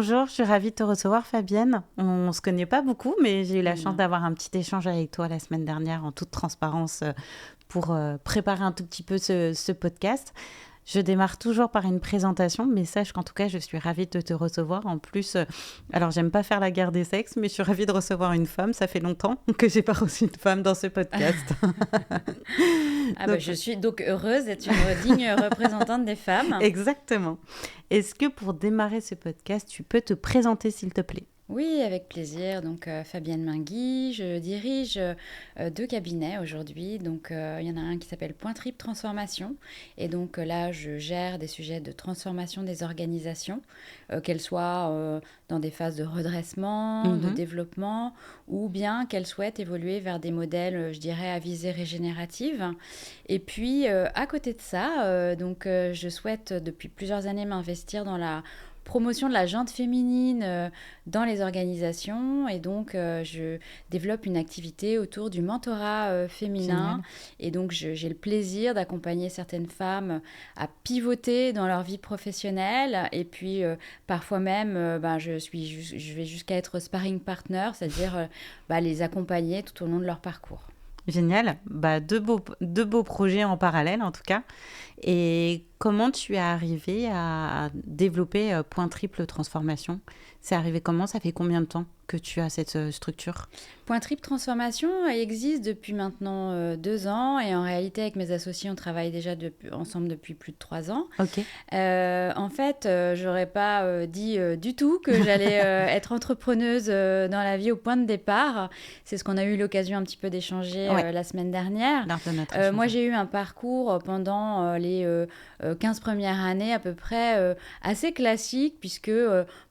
Bonjour, je suis ravie de te recevoir Fabienne. On ne se connaît pas beaucoup, mais j'ai eu la chance Non. d'avoir un petit échange avec toi la semaine dernière en toute transparence pour préparer un tout petit peu ce podcast. Je démarre toujours par une présentation, mais sache qu'en tout cas, je suis ravie de te recevoir. En plus, alors j'aime pas faire la guerre des sexes, mais je suis ravie de recevoir une femme. Ça fait longtemps que j'ai pas reçu une femme dans ce podcast. Donc, Je suis donc heureuse d'être une digne représentante des femmes. exactement. Est-ce que pour démarrer ce podcast, tu peux te présenter s'il te plaît? Oui, avec plaisir. Donc, Fabienne Mingui, je dirige deux cabinets aujourd'hui. Donc, il y en a un qui s'appelle Point Trip Transformation. Et donc, là, je gère des sujets de transformation des organisations, qu'elles soient dans des phases de redressement, de Mhm. développement, ou bien qu'elles souhaitent évoluer vers des modèles, je dirais, à visée régénérative. Et puis, à côté de ça, je souhaite depuis plusieurs années m'investir dans la promotion de la gente féminine dans les organisations et donc je développe une activité autour du mentorat féminin Génial. et donc j'ai le plaisir d'accompagner certaines femmes à pivoter dans leur vie professionnelle et puis parfois même je vais jusqu'à être sparring partner, c'est-à-dire les accompagner tout au long de leur parcours. Génial. Bah, deux beaux projets en parallèle, en tout cas. Et comment tu es arrivé à développer Point Triple Transformation? C'est arrivé comment? Ça fait combien de temps que tu as cette structure? Point Trip Transformation existe depuis maintenant 2 ans et en réalité avec mes associés on travaille déjà ensemble depuis plus de 3 ans. Ok. En fait, j'aurais pas dit du tout que j'allais être entrepreneuse dans la vie au point de départ. C'est ce qu'on a eu l'occasion un petit peu d'échanger Ouais, la semaine dernière. lors de notre échange. Moi, Ouais. j'ai eu un parcours pendant les 15 premières années à peu près assez classique puisque,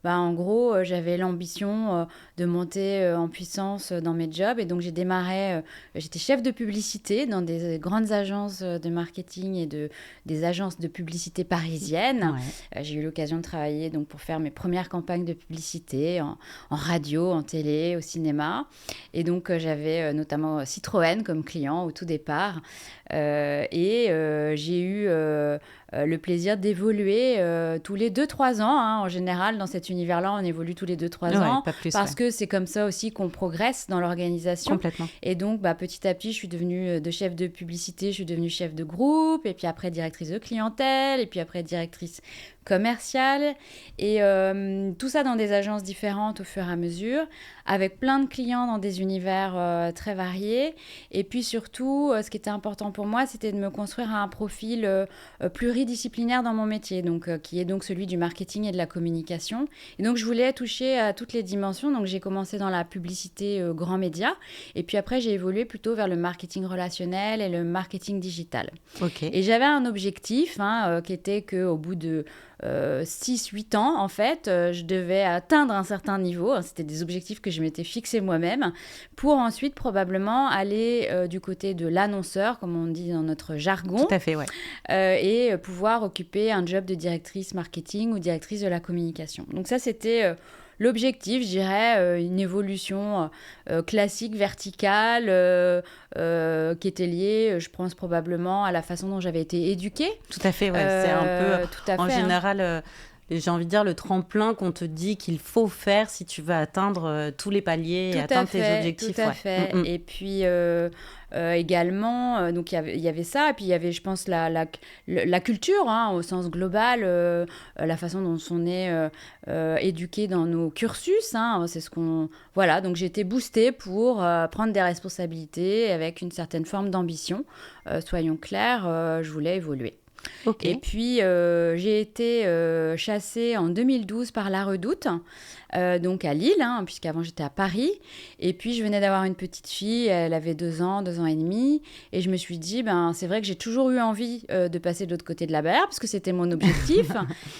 en gros, j'avais l'ambition de monter en puissance dans mes jobs et donc j'étais chef de publicité dans des grandes agences de marketing et des agences de publicité parisiennes. Ouais. J'ai eu l'occasion de travailler donc pour faire mes premières campagnes de publicité en radio, en télé, au cinéma. Et donc, j'avais notamment Citroën comme client au tout départ. J'ai eu le plaisir d'évoluer tous les 2-3 ans. Hein. En général, dans cet univers-là, on évolue tous les 2-3 Ouais, ans pas plus, parce ouais. que c'est comme ça aussi qu'on progresse dans l'organisation. Complètement. Et donc, petit à petit, je suis devenue de chef de publicité, je suis devenue chef de groupe, et puis après directrice de clientèle, et puis après directrice commerciale. Et tout ça dans des agences différentes au fur et à mesure, avec plein de clients dans des univers très variés. Et puis surtout, ce qui était important pour moi, c'était de me construire un profil pluridisciplinaire dans mon métier, donc, qui est donc celui du marketing et de la communication. Et donc, je voulais toucher à toutes les dimensions. Donc, j'ai commencé dans la publicité grand média. Et puis après, j'ai évolué plutôt vers le marketing relationnel et le marketing digital. Ok. Et j'avais un objectif qui était qu'au bout de 6-8 ans, en fait, je devais atteindre un certain niveau. C'était des objectifs que je m'étais fixés moi-même pour ensuite probablement aller du côté de l'annonceur, comme on dit dans notre Tout jargon, à fait, ouais. et pouvoir occuper un job de directrice marketing ou directrice de la communication. Donc ça, c'était l'objectif, je dirais, une évolution classique, verticale, qui était liée, je pense probablement à la façon dont j'avais été éduquée. Tout à fait, ouais. C'est un peu, Tout à en fait. Hein. général, j'ai envie de dire le tremplin qu'on te dit qu'il faut faire si tu veux atteindre tous les paliers et Tout à atteindre tes fait, tout objectifs, à ouais. fait. Mm, mm. Et puis également, donc il y avait ça, et puis il y avait, je pense, la culture, hein, au sens global, la façon dont on est éduqué dans nos cursus, hein, c'est ce qu'on... Voilà, donc j'ai été boostée pour prendre des responsabilités avec une certaine forme d'ambition. Soyons clairs, je voulais évoluer. Ok. Et puis, j'ai été chassée en 2012 par La Redoute, donc à Lille, hein, puisqu'avant j'étais à Paris. Et puis, je venais d'avoir une petite fille, elle avait 2 ans, 2 ans et demi. Et je me suis dit, c'est vrai que j'ai toujours eu envie de passer de l'autre côté de la barrière, parce que c'était mon objectif.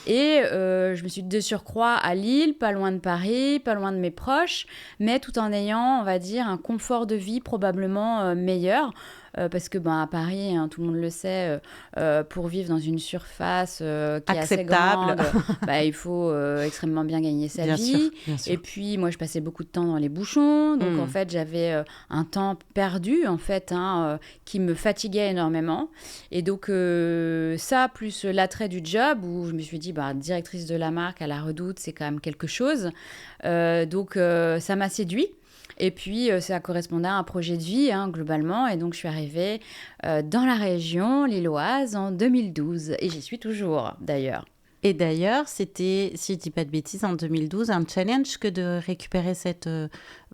Et je me suis dit de surcroît à Lille, pas loin de Paris, pas loin de mes proches, mais tout en ayant, on va dire, un confort de vie probablement meilleur. parce que à Paris, hein, tout le monde le sait, pour vivre dans une surface qui est assez Acceptable. grande, il faut extrêmement bien gagner sa Bien vie. sûr, bien sûr. Et puis, moi, je passais beaucoup de temps dans les bouchons. Donc, en fait, j'avais un temps perdu, en fait, qui me fatiguait énormément. Et donc, ça, plus l'attrait du job, où je me suis dit, directrice de la marque à la Redoute, c'est quand même quelque chose. Donc, ça m'a séduit. Et puis, ça correspondait à un projet de vie, globalement. Et donc, je suis arrivée dans la région lilloise en 2012. Et j'y suis toujours, d'ailleurs. Et d'ailleurs, c'était, si je ne dis pas de bêtises, en 2012, un challenge que de récupérer cette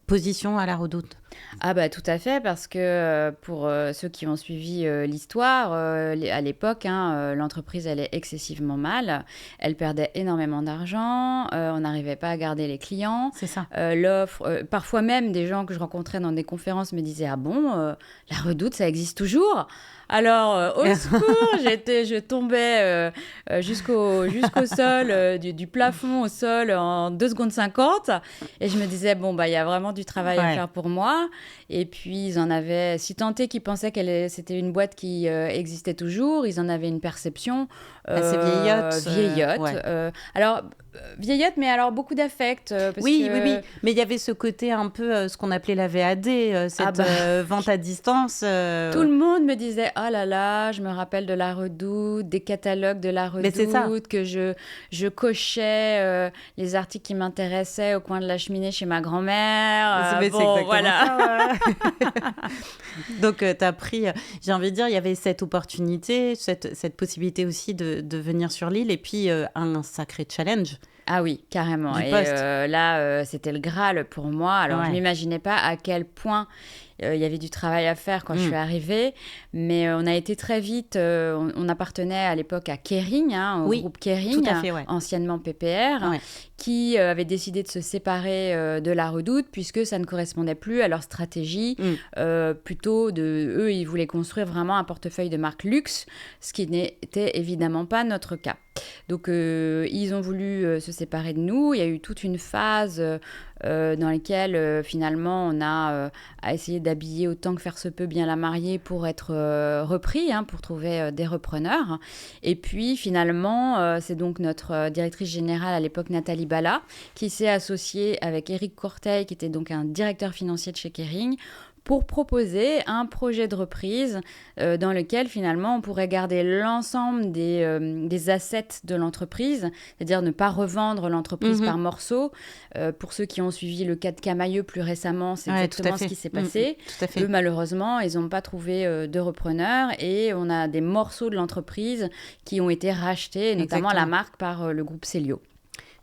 position à la Redoute. Tout à fait, parce que pour ceux qui ont suivi l'histoire, à l'époque, l'entreprise allait excessivement mal. Elle perdait énormément d'argent, on n'arrivait pas à garder les clients. C'est ça. L'offre, parfois même des gens que je rencontrais dans des conférences me disaient « Ah bon, la Redoute, ça existe toujours ?» Alors, au secours, je tombais jusqu'au sol, du plafond au sol en 2 secondes 50. Et je me disais, il y a vraiment du travail à faire pour moi. Et puis, ils en avaient, si tant est qu'ils pensaient que c'était une boîte qui existait toujours, ils en avaient une perception assez vieillotte. Vieillotte, mais alors beaucoup d'affect. Oui. Mais il y avait ce côté un peu, ce qu'on appelait la VAD, cette vente à distance. Tout le monde me disait, oh là là, je me rappelle de la Redoute, des catalogues de la Redoute, que je cochais les articles qui m'intéressaient au coin de la cheminée chez ma grand-mère. C'est exactement ça. Donc, tu as pris, j'ai envie de dire, il y avait cette opportunité, cette possibilité aussi de venir sur l'île et puis un sacré challenge. Ah oui, carrément. Et là, c'était le Graal pour moi. Alors, je ne m'imaginais pas à quel point il y avait du travail à faire quand je suis arrivée. Mais on a été très vite... on appartenait à l'époque à Kering, au groupe Kering, tout à fait, anciennement PPR, qui avait décidé de se séparer de la Redoute puisque ça ne correspondait plus à leur stratégie. Plutôt, eux, ils voulaient construire vraiment un portefeuille de marque luxe, ce qui n'était évidemment pas notre cas. Donc, ils ont voulu se séparer de nous. Il y a eu toute une phase dans laquelle, finalement, on a essayé d'habiller autant que faire se peut bien la mariée pour être repris, pour trouver des repreneurs. Et puis, finalement, c'est donc notre directrice générale à l'époque, Nathalie Bala, qui s'est associée avec Éric Corteil, qui était donc un directeur financier de chez Kering, pour proposer un projet de reprise dans lequel, finalement, on pourrait garder l'ensemble des assets de l'entreprise, c'est-à-dire ne pas revendre l'entreprise par morceaux. Pour ceux qui ont suivi le cas de Camaïeu plus récemment, c'est exactement ce qui s'est passé. Tout à fait. Eux, malheureusement, ils n'ont pas trouvé de repreneur et on a des morceaux de l'entreprise qui ont été rachetés, notamment la marque par le groupe Célio.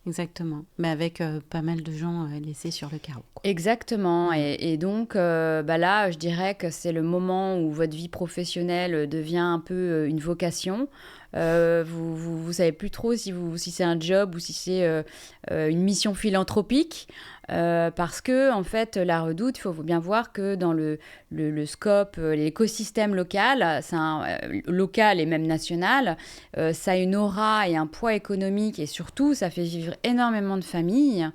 Exactement, mais avec pas mal de gens laissés sur le carreau. Exactement, et donc là, je dirais que c'est le moment où votre vie professionnelle devient un peu une vocation. Vous savez plus trop si c'est un job ou si c'est une mission philanthropique. Parce que, en fait, la Redoute, il faut bien voir que dans le scope, l'écosystème local, local et même national, ça a une aura et un poids économique et surtout, ça fait vivre énormément de familles.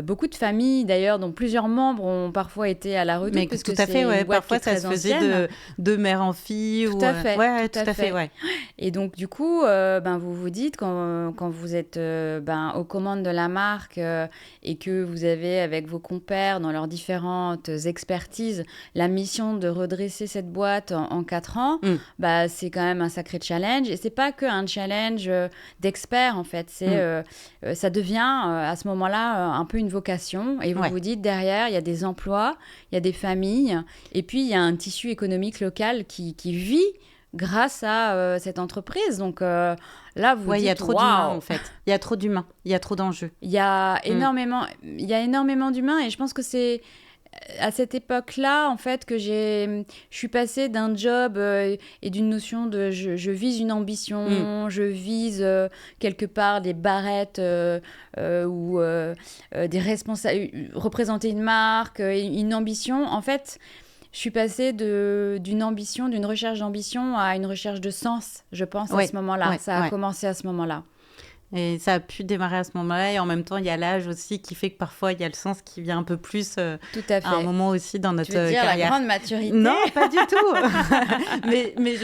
Beaucoup de familles, d'ailleurs, dont plusieurs membres ont parfois été à la Redoute. Mais parce tout que à fait, ouais. Parfois, ça se ancienne. faisait de mère en fille. Tout à fait. Ouais, tout à fait, ouais. Et donc, du coup, vous vous dites, quand vous êtes aux commandes de la marque et que vous avez avec vos compères dans leurs différentes expertises la mission de redresser cette boîte en 4 ans, c'est quand même un sacré challenge. Et c'est pas qu'un challenge d'experts, en fait. Ça devient à ce moment-là un peu une vocation. Et vous vous dites, derrière, il y a des emplois, il y a des familles, et puis il y a un tissu économique local qui vit grâce à cette entreprise. Donc là, vous dites, il y a trop d'humains, en fait. Il y a trop d'humains, il y a trop d'enjeux. Il y a énormément d'humains, et je pense que c'est à cette époque-là, en fait, que je suis passée d'un job et d'une notion de je vise une ambition, je vise quelque part des barrettes ou représenter une marque, une ambition. En fait, je suis passée d'une recherche d'ambition à une recherche de sens, je pense, à ce moment-là. Ça a commencé à ce moment-là. Et ça a pu démarrer à ce moment-là. Et en même temps, il y a l'âge aussi qui fait que parfois, il y a le sens qui vient un peu plus Tout à fait. à un moment aussi dans notre Tu veux dire carrière. la grande maturité? Non, pas du tout. mais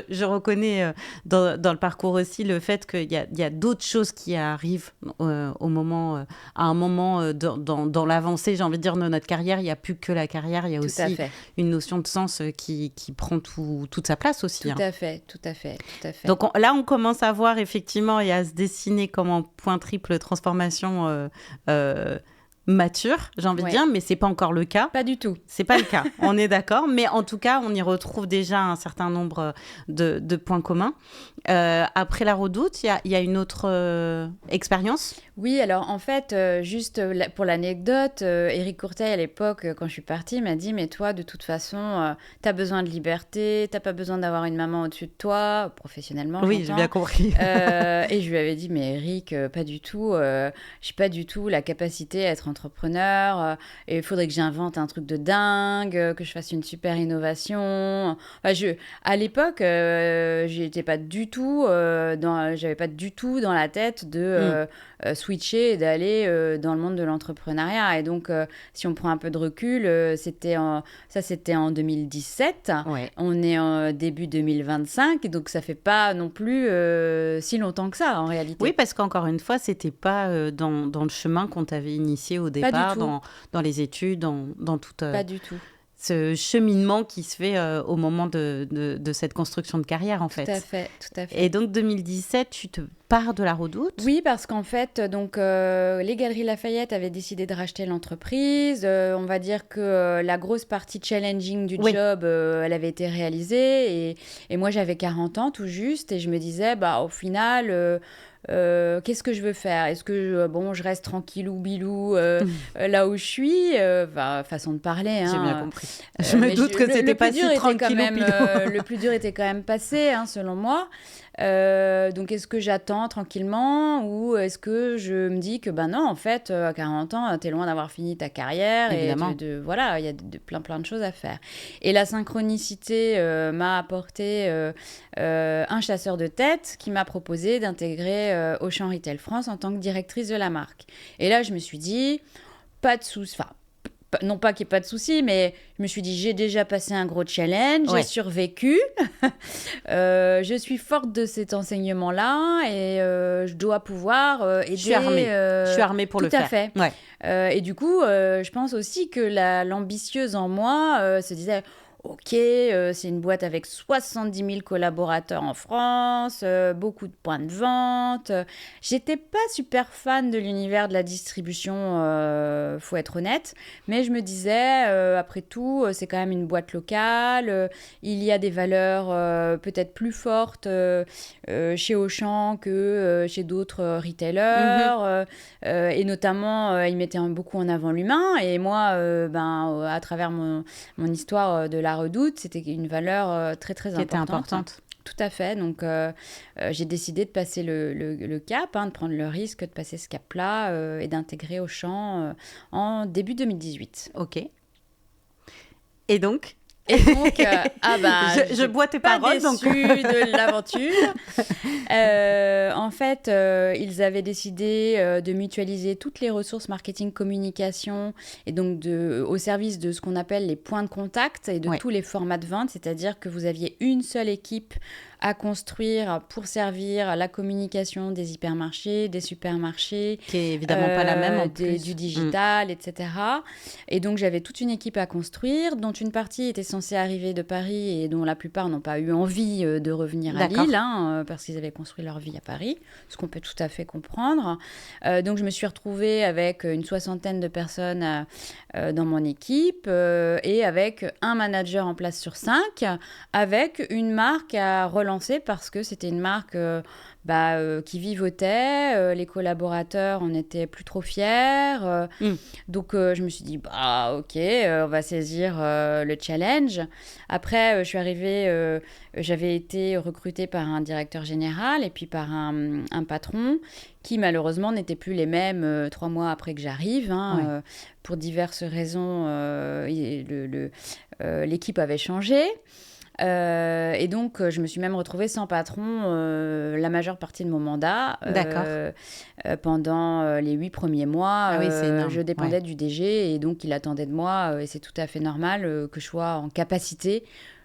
je reconnais dans le parcours aussi le fait qu'il y a d'autres choses qui arrivent au moment, à un moment dans l'avancée, j'ai envie de dire, de notre carrière. Il n'y a plus que la carrière. Il y a Tout à aussi fait. une notion de sens qui prend toute sa place aussi. Tout à fait, tout à fait, tout à fait. Donc là, on commence à voir effectivement et à se dessiner comme en point triple transformation mature, j'ai envie de dire, mais c'est pas encore le cas. Pas du tout. C'est pas le cas, on est d'accord, mais en tout cas, on y retrouve déjà un certain nombre de points communs. Après la Redoute, il y a une autre expérience. Oui, alors en fait, juste pour l'anecdote, Éric Courteil, à l'époque, quand je suis partie, m'a dit, mais toi, de toute façon, t'as besoin de liberté, t'as pas besoin d'avoir une maman au-dessus de toi, professionnellement, Oui, j'ai bien compris. Et je lui avais dit, mais Éric, pas du tout, j'ai pas du tout la capacité à être entrepreneur, et il faudrait que j'invente un truc de dingue, que je fasse une super innovation. Enfin, à l'époque, j'étais pas du tout j'avais pas du tout dans la tête de switcher et d'aller dans le monde de l'entrepreneuriat. Et donc, si on prend un peu de recul, c'était en 2017. Ouais. On est en début 2025, donc ça fait pas non plus si longtemps que ça, en réalité. Oui, parce qu'encore une fois, c'était pas dans le chemin qu'on t'avait initié au départ, dans les études, dans toute... Pas du tout. Ce cheminement qui se fait au moment de cette construction de carrière, en fait. Tout à fait, tout à fait. Et donc, 2017, tu te pars de la Redoute. Oui, parce qu'en fait, donc, les Galeries Lafayette avaient décidé de racheter l'entreprise. On va dire que la grosse partie challenging du job, elle avait été réalisée. Et moi, j'avais 40 ans tout juste. Et je me disais, au final... qu'est-ce que je veux faire? Est-ce que je reste tranquillou bilou là où je suis? Façon de parler. J'ai hein. bien compris. Je me doute que c'était pas si tranquillou bilou. Le plus dur était quand même passé, selon moi. Donc, est-ce que j'attends tranquillement ou est-ce que je me dis que non, en fait, à 40 ans, t'es loin d'avoir fini ta carrière. Évidemment. Et voilà, il y a plein de choses à faire. Et la synchronicité m'a apporté un chasseur de tête qui m'a proposé d'intégrer Auchan Retail France en tant que directrice de la marque. Et là, je me suis dit, pas de soucis, non pas qu'il n'y ait pas de soucis, mais je me suis dit, j'ai déjà passé un gros challenge, j'ai survécu, je suis forte de cet enseignement-là et je dois pouvoir aider. Je suis armée pour le faire. Tout à fait. Ouais. Et du coup, je pense aussi que l'ambitieuse en moi se disait... Ok, c'est une boîte avec 70 000 collaborateurs en France, beaucoup de points de vente. J'étais pas super fan de l'univers de la distribution, faut être honnête. Mais je me disais, après tout, c'est quand même une boîte locale. Il y a des valeurs peut-être plus fortes chez Auchan que chez d'autres retailers. Et notamment, ils mettaient beaucoup en avant l'humain. Et moi, à travers mon histoire de la Redoute, c'était une valeur très, très importante. Qui était importante. Tout à fait. Donc, j'ai décidé de passer le cap, de prendre le risque de passer ce cap-là et d'intégrer Auchan en début 2018. Ok. Et donc je bois tes paroles. Donc de l'aventure. En fait, ils avaient décidé de mutualiser toutes les ressources marketing communication et donc au service de ce qu'on appelle les points de contact et de tous les formats de vente, c'est-à-dire que vous aviez une seule équipe à construire pour servir la communication des hypermarchés, des supermarchés. Qui est évidemment pas la même en plus. Du digital, etc. Et donc, j'avais toute une équipe à construire, dont une partie était censée arriver de Paris et dont la plupart n'ont pas eu envie de revenir à Lille, parce qu'ils avaient construit leur vie à Paris, ce qu'on peut tout à fait comprendre. Donc, je me suis retrouvée avec une 60aine de personnes dans mon équipe et avec un manager en place sur 5, avec une marque à relancer parce que c'était une marque qui vivotait, les collaborateurs en étaient plus trop fiers. Donc, je me suis dit, ok, on va saisir le challenge. Après, je suis arrivée, j'avais été recrutée par un directeur général et puis par un patron qui, malheureusement, n'étaient plus les mêmes 3 mois après que j'arrive. Pour diverses raisons, l'équipe avait changé. Et donc, je me suis même retrouvée sans patron la majeure partie de mon mandat. Pendant les 8 premiers mois, Ah oui, c'est énorme. je dépendais du DG et donc il attendait de moi, et c'est tout à fait normal que je sois en capacité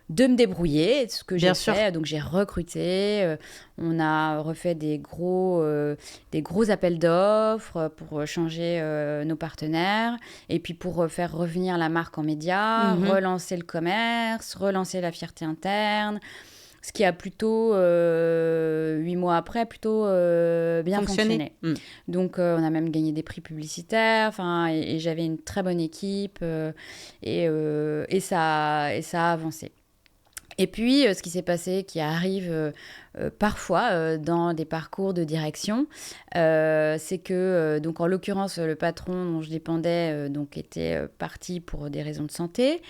de me débrouiller, ce que j'ai Bien sûr. fait. Donc j'ai recruté, on a refait des gros appels d'offres pour changer nos partenaires, et puis pour faire revenir la marque en médias, relancer le commerce, relancer la fierté interne, ce qui a plutôt, 8 mois après, plutôt bien fonctionné. Donc, on a même gagné des prix publicitaires, et j'avais une très bonne équipe, et ça a avancé. Et puis, ce qui s'est passé, qui arrive parfois dans des parcours de direction, c'est que, donc en l'occurrence, le patron dont je dépendais donc était parti pour des raisons de santé.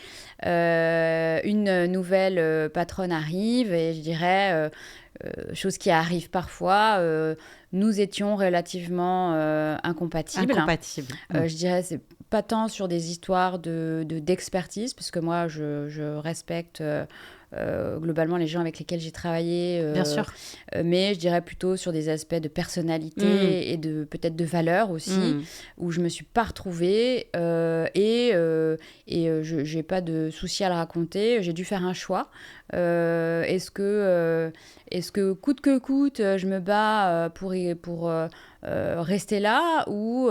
Une nouvelle patronne arrive et je dirais, chose qui arrive parfois, nous étions relativement incompatibles. Je dirais, c'est pas tant sur des histoires d'expertise, parce que moi, je respecte globalement les gens avec lesquels j'ai travaillé. Bien sûr. Mais je dirais plutôt sur des aspects de personnalité et peut-être de valeur aussi, où je me suis pas retrouvée, et je n'ai pas de souci à le raconter. J'ai dû faire un choix. Est-ce que coûte que coûte, je me bats pour rester là, ou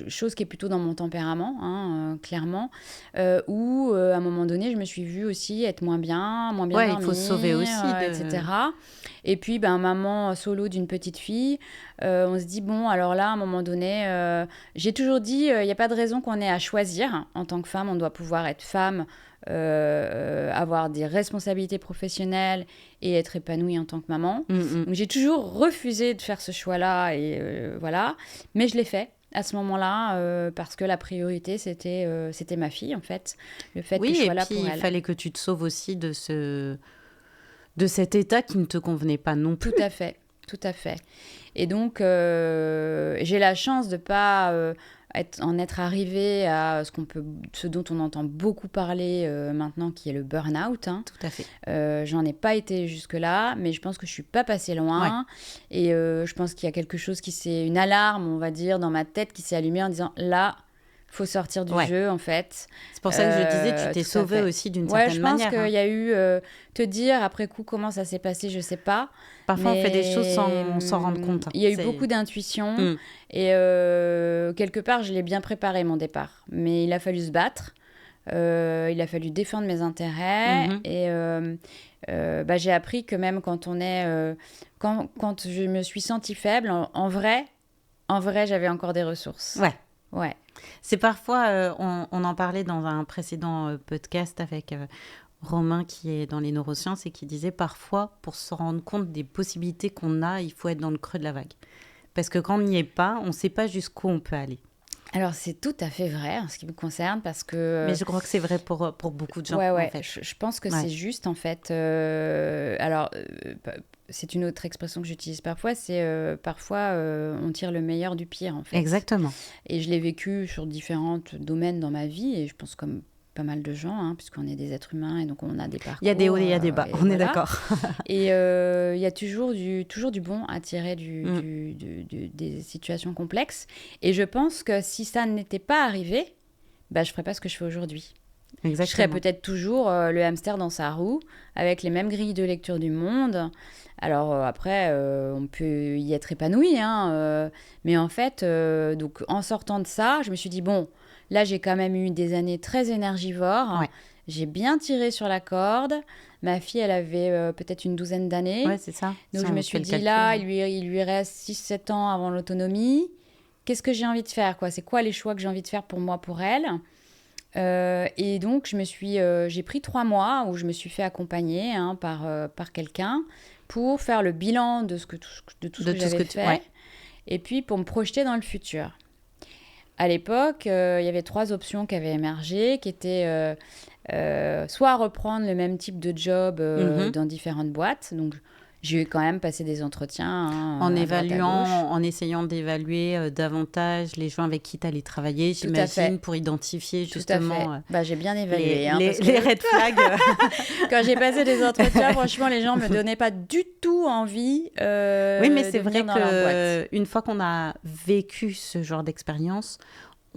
chose qui est plutôt dans mon tempérament, clairement, ou à un moment donné, je me suis vue aussi être moins bien dormir, il faut se sauver aussi, etc. Et puis, maman solo d'une petite fille, on se dit, bon, alors là, à un moment donné, j'ai toujours dit, il n'y a pas de raison qu'on ait à choisir. En tant que femme, on doit pouvoir être femme, avoir des responsabilités professionnelles et être épanouie en tant que maman. Donc, j'ai toujours refusé de faire ce choix-là, et voilà. Mais je l'ai fait à ce moment-là, parce que la priorité, c'était ma fille, en fait. Le fait que je sois là pour elle. Oui, et puis il fallait que tu te sauves aussi de cet état qui ne te convenait pas non plus. Tout à fait. Et donc, j'ai la chance de ne pas être arrivée à ce dont on entend beaucoup parler maintenant, qui est le burn-out. Tout à fait. J'en ai pas été jusque-là, mais je pense que je suis pas passée loin. Ouais. Et je pense qu'il y a quelque chose une alarme, on va dire, dans ma tête qui s'est allumée en disant, là, faut sortir du jeu, en fait. C'est pour ça que je disais, tu t'es sauvée aussi d'une certaine manière. Je pense qu'il y a eu te dire après coup comment ça s'est passé, je sais pas. Parfois, on fait des choses sans s'en rendre compte. Il y a eu beaucoup d'intuition. Et quelque part, je l'ai bien préparé, mon départ. Mais il a fallu se battre. Il a fallu défendre mes intérêts. Et j'ai appris que même quand on est... quand je me suis sentie faible, en vrai, j'avais encore des ressources. Ouais. C'est parfois, on en parlait dans un précédent podcast avec Romain, qui est dans les neurosciences, et qui disait parfois, pour se rendre compte des possibilités qu'on a, il faut être dans le creux de la vague. Parce que quand on n'y est pas, on ne sait pas jusqu'où on peut aller. Alors, c'est tout à fait vrai en ce qui me concerne, parce que... Mais je crois que c'est vrai pour beaucoup de gens. Ouais. En fait. Je pense que c'est juste, en fait. C'est une autre expression que j'utilise parfois, c'est parfois on tire le meilleur du pire, en fait. Exactement. Et je l'ai vécu sur différents domaines dans ma vie, et je pense comme pas mal de gens, puisqu'on est des êtres humains, et donc on a des parcours. Il y a des hauts et il y a des bas, on est d'accord. Et il y a toujours du bon à tirer des situations complexes. Et je pense que si ça n'était pas arrivé, je ne ferais pas ce que je fais aujourd'hui. Exactement. Je serais peut-être toujours le hamster dans sa roue, avec les mêmes grilles de lecture du monde. Alors après, on peut y être épanoui, mais en fait, donc en sortant de ça, je me suis dit, bon, là j'ai quand même eu des années très énergivores, j'ai bien tiré sur la corde, ma fille elle avait peut-être une 12aine d'années, c'est ça. Donc je me suis dit, là il lui reste 6-7 ans avant l'autonomie, qu'est-ce que j'ai envie de faire, quoi ? C'est quoi les choix que j'ai envie de faire pour moi, pour elle ? Et donc j'ai pris 3 mois où je me suis fait accompagner par quelqu'un pour faire le bilan de tout ce que j'avais fait, et puis pour me projeter dans le futur. À l'époque, il y avait 3 options qui avaient émergé, qui étaient soit reprendre le même type de job dans différentes boîtes. Donc j'ai quand même passé des entretiens En à droite, à gauche. en essayant d'évaluer davantage les gens avec qui tu allais travailler, Tout à fait. j'imagine, pour identifier Tout à fait. justement J'ai bien évalué. Parce que les red flags. quand j'ai passé des entretiens, franchement, les gens me donnaient pas du tout envie Oui, mais c'est de vrai venir dans leur boîte. qu'une fois qu'on a vécu ce genre d'expérience,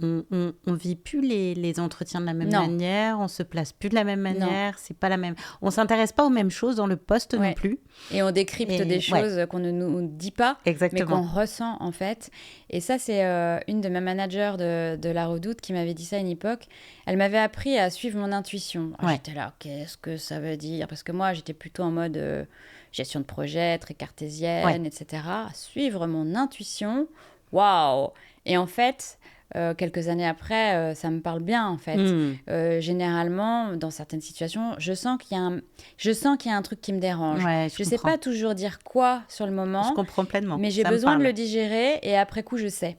on vit plus les entretiens de la même Non. manière, on se place plus de la même Non. manière, c'est pas la même. On s'intéresse pas aux mêmes choses dans le poste non Ouais. plus. Et on décrypte Et- des ouais. choses qu'on ne nous dit pas, mais Exactement. qu'on ressent en fait. Et ça, c'est une de mes managers de La Redoute qui m'avait dit ça à une époque. Elle m'avait appris à suivre mon intuition. Ouais. J'étais là, qu'est-ce que ça veut dire? Parce que moi, j'étais plutôt en mode gestion de projet, très cartésienne, etc. À suivre mon intuition, waouh! Et en fait, quelques années après, ça me parle bien en fait. Généralement, dans certaines situations, je sens qu'il y a un truc qui me dérange. Ouais, Je sais comprends. pas toujours dire quoi sur le moment, Je comprends pleinement. mais j'ai Ça me besoin de parle. le digérer et après coup, je sais.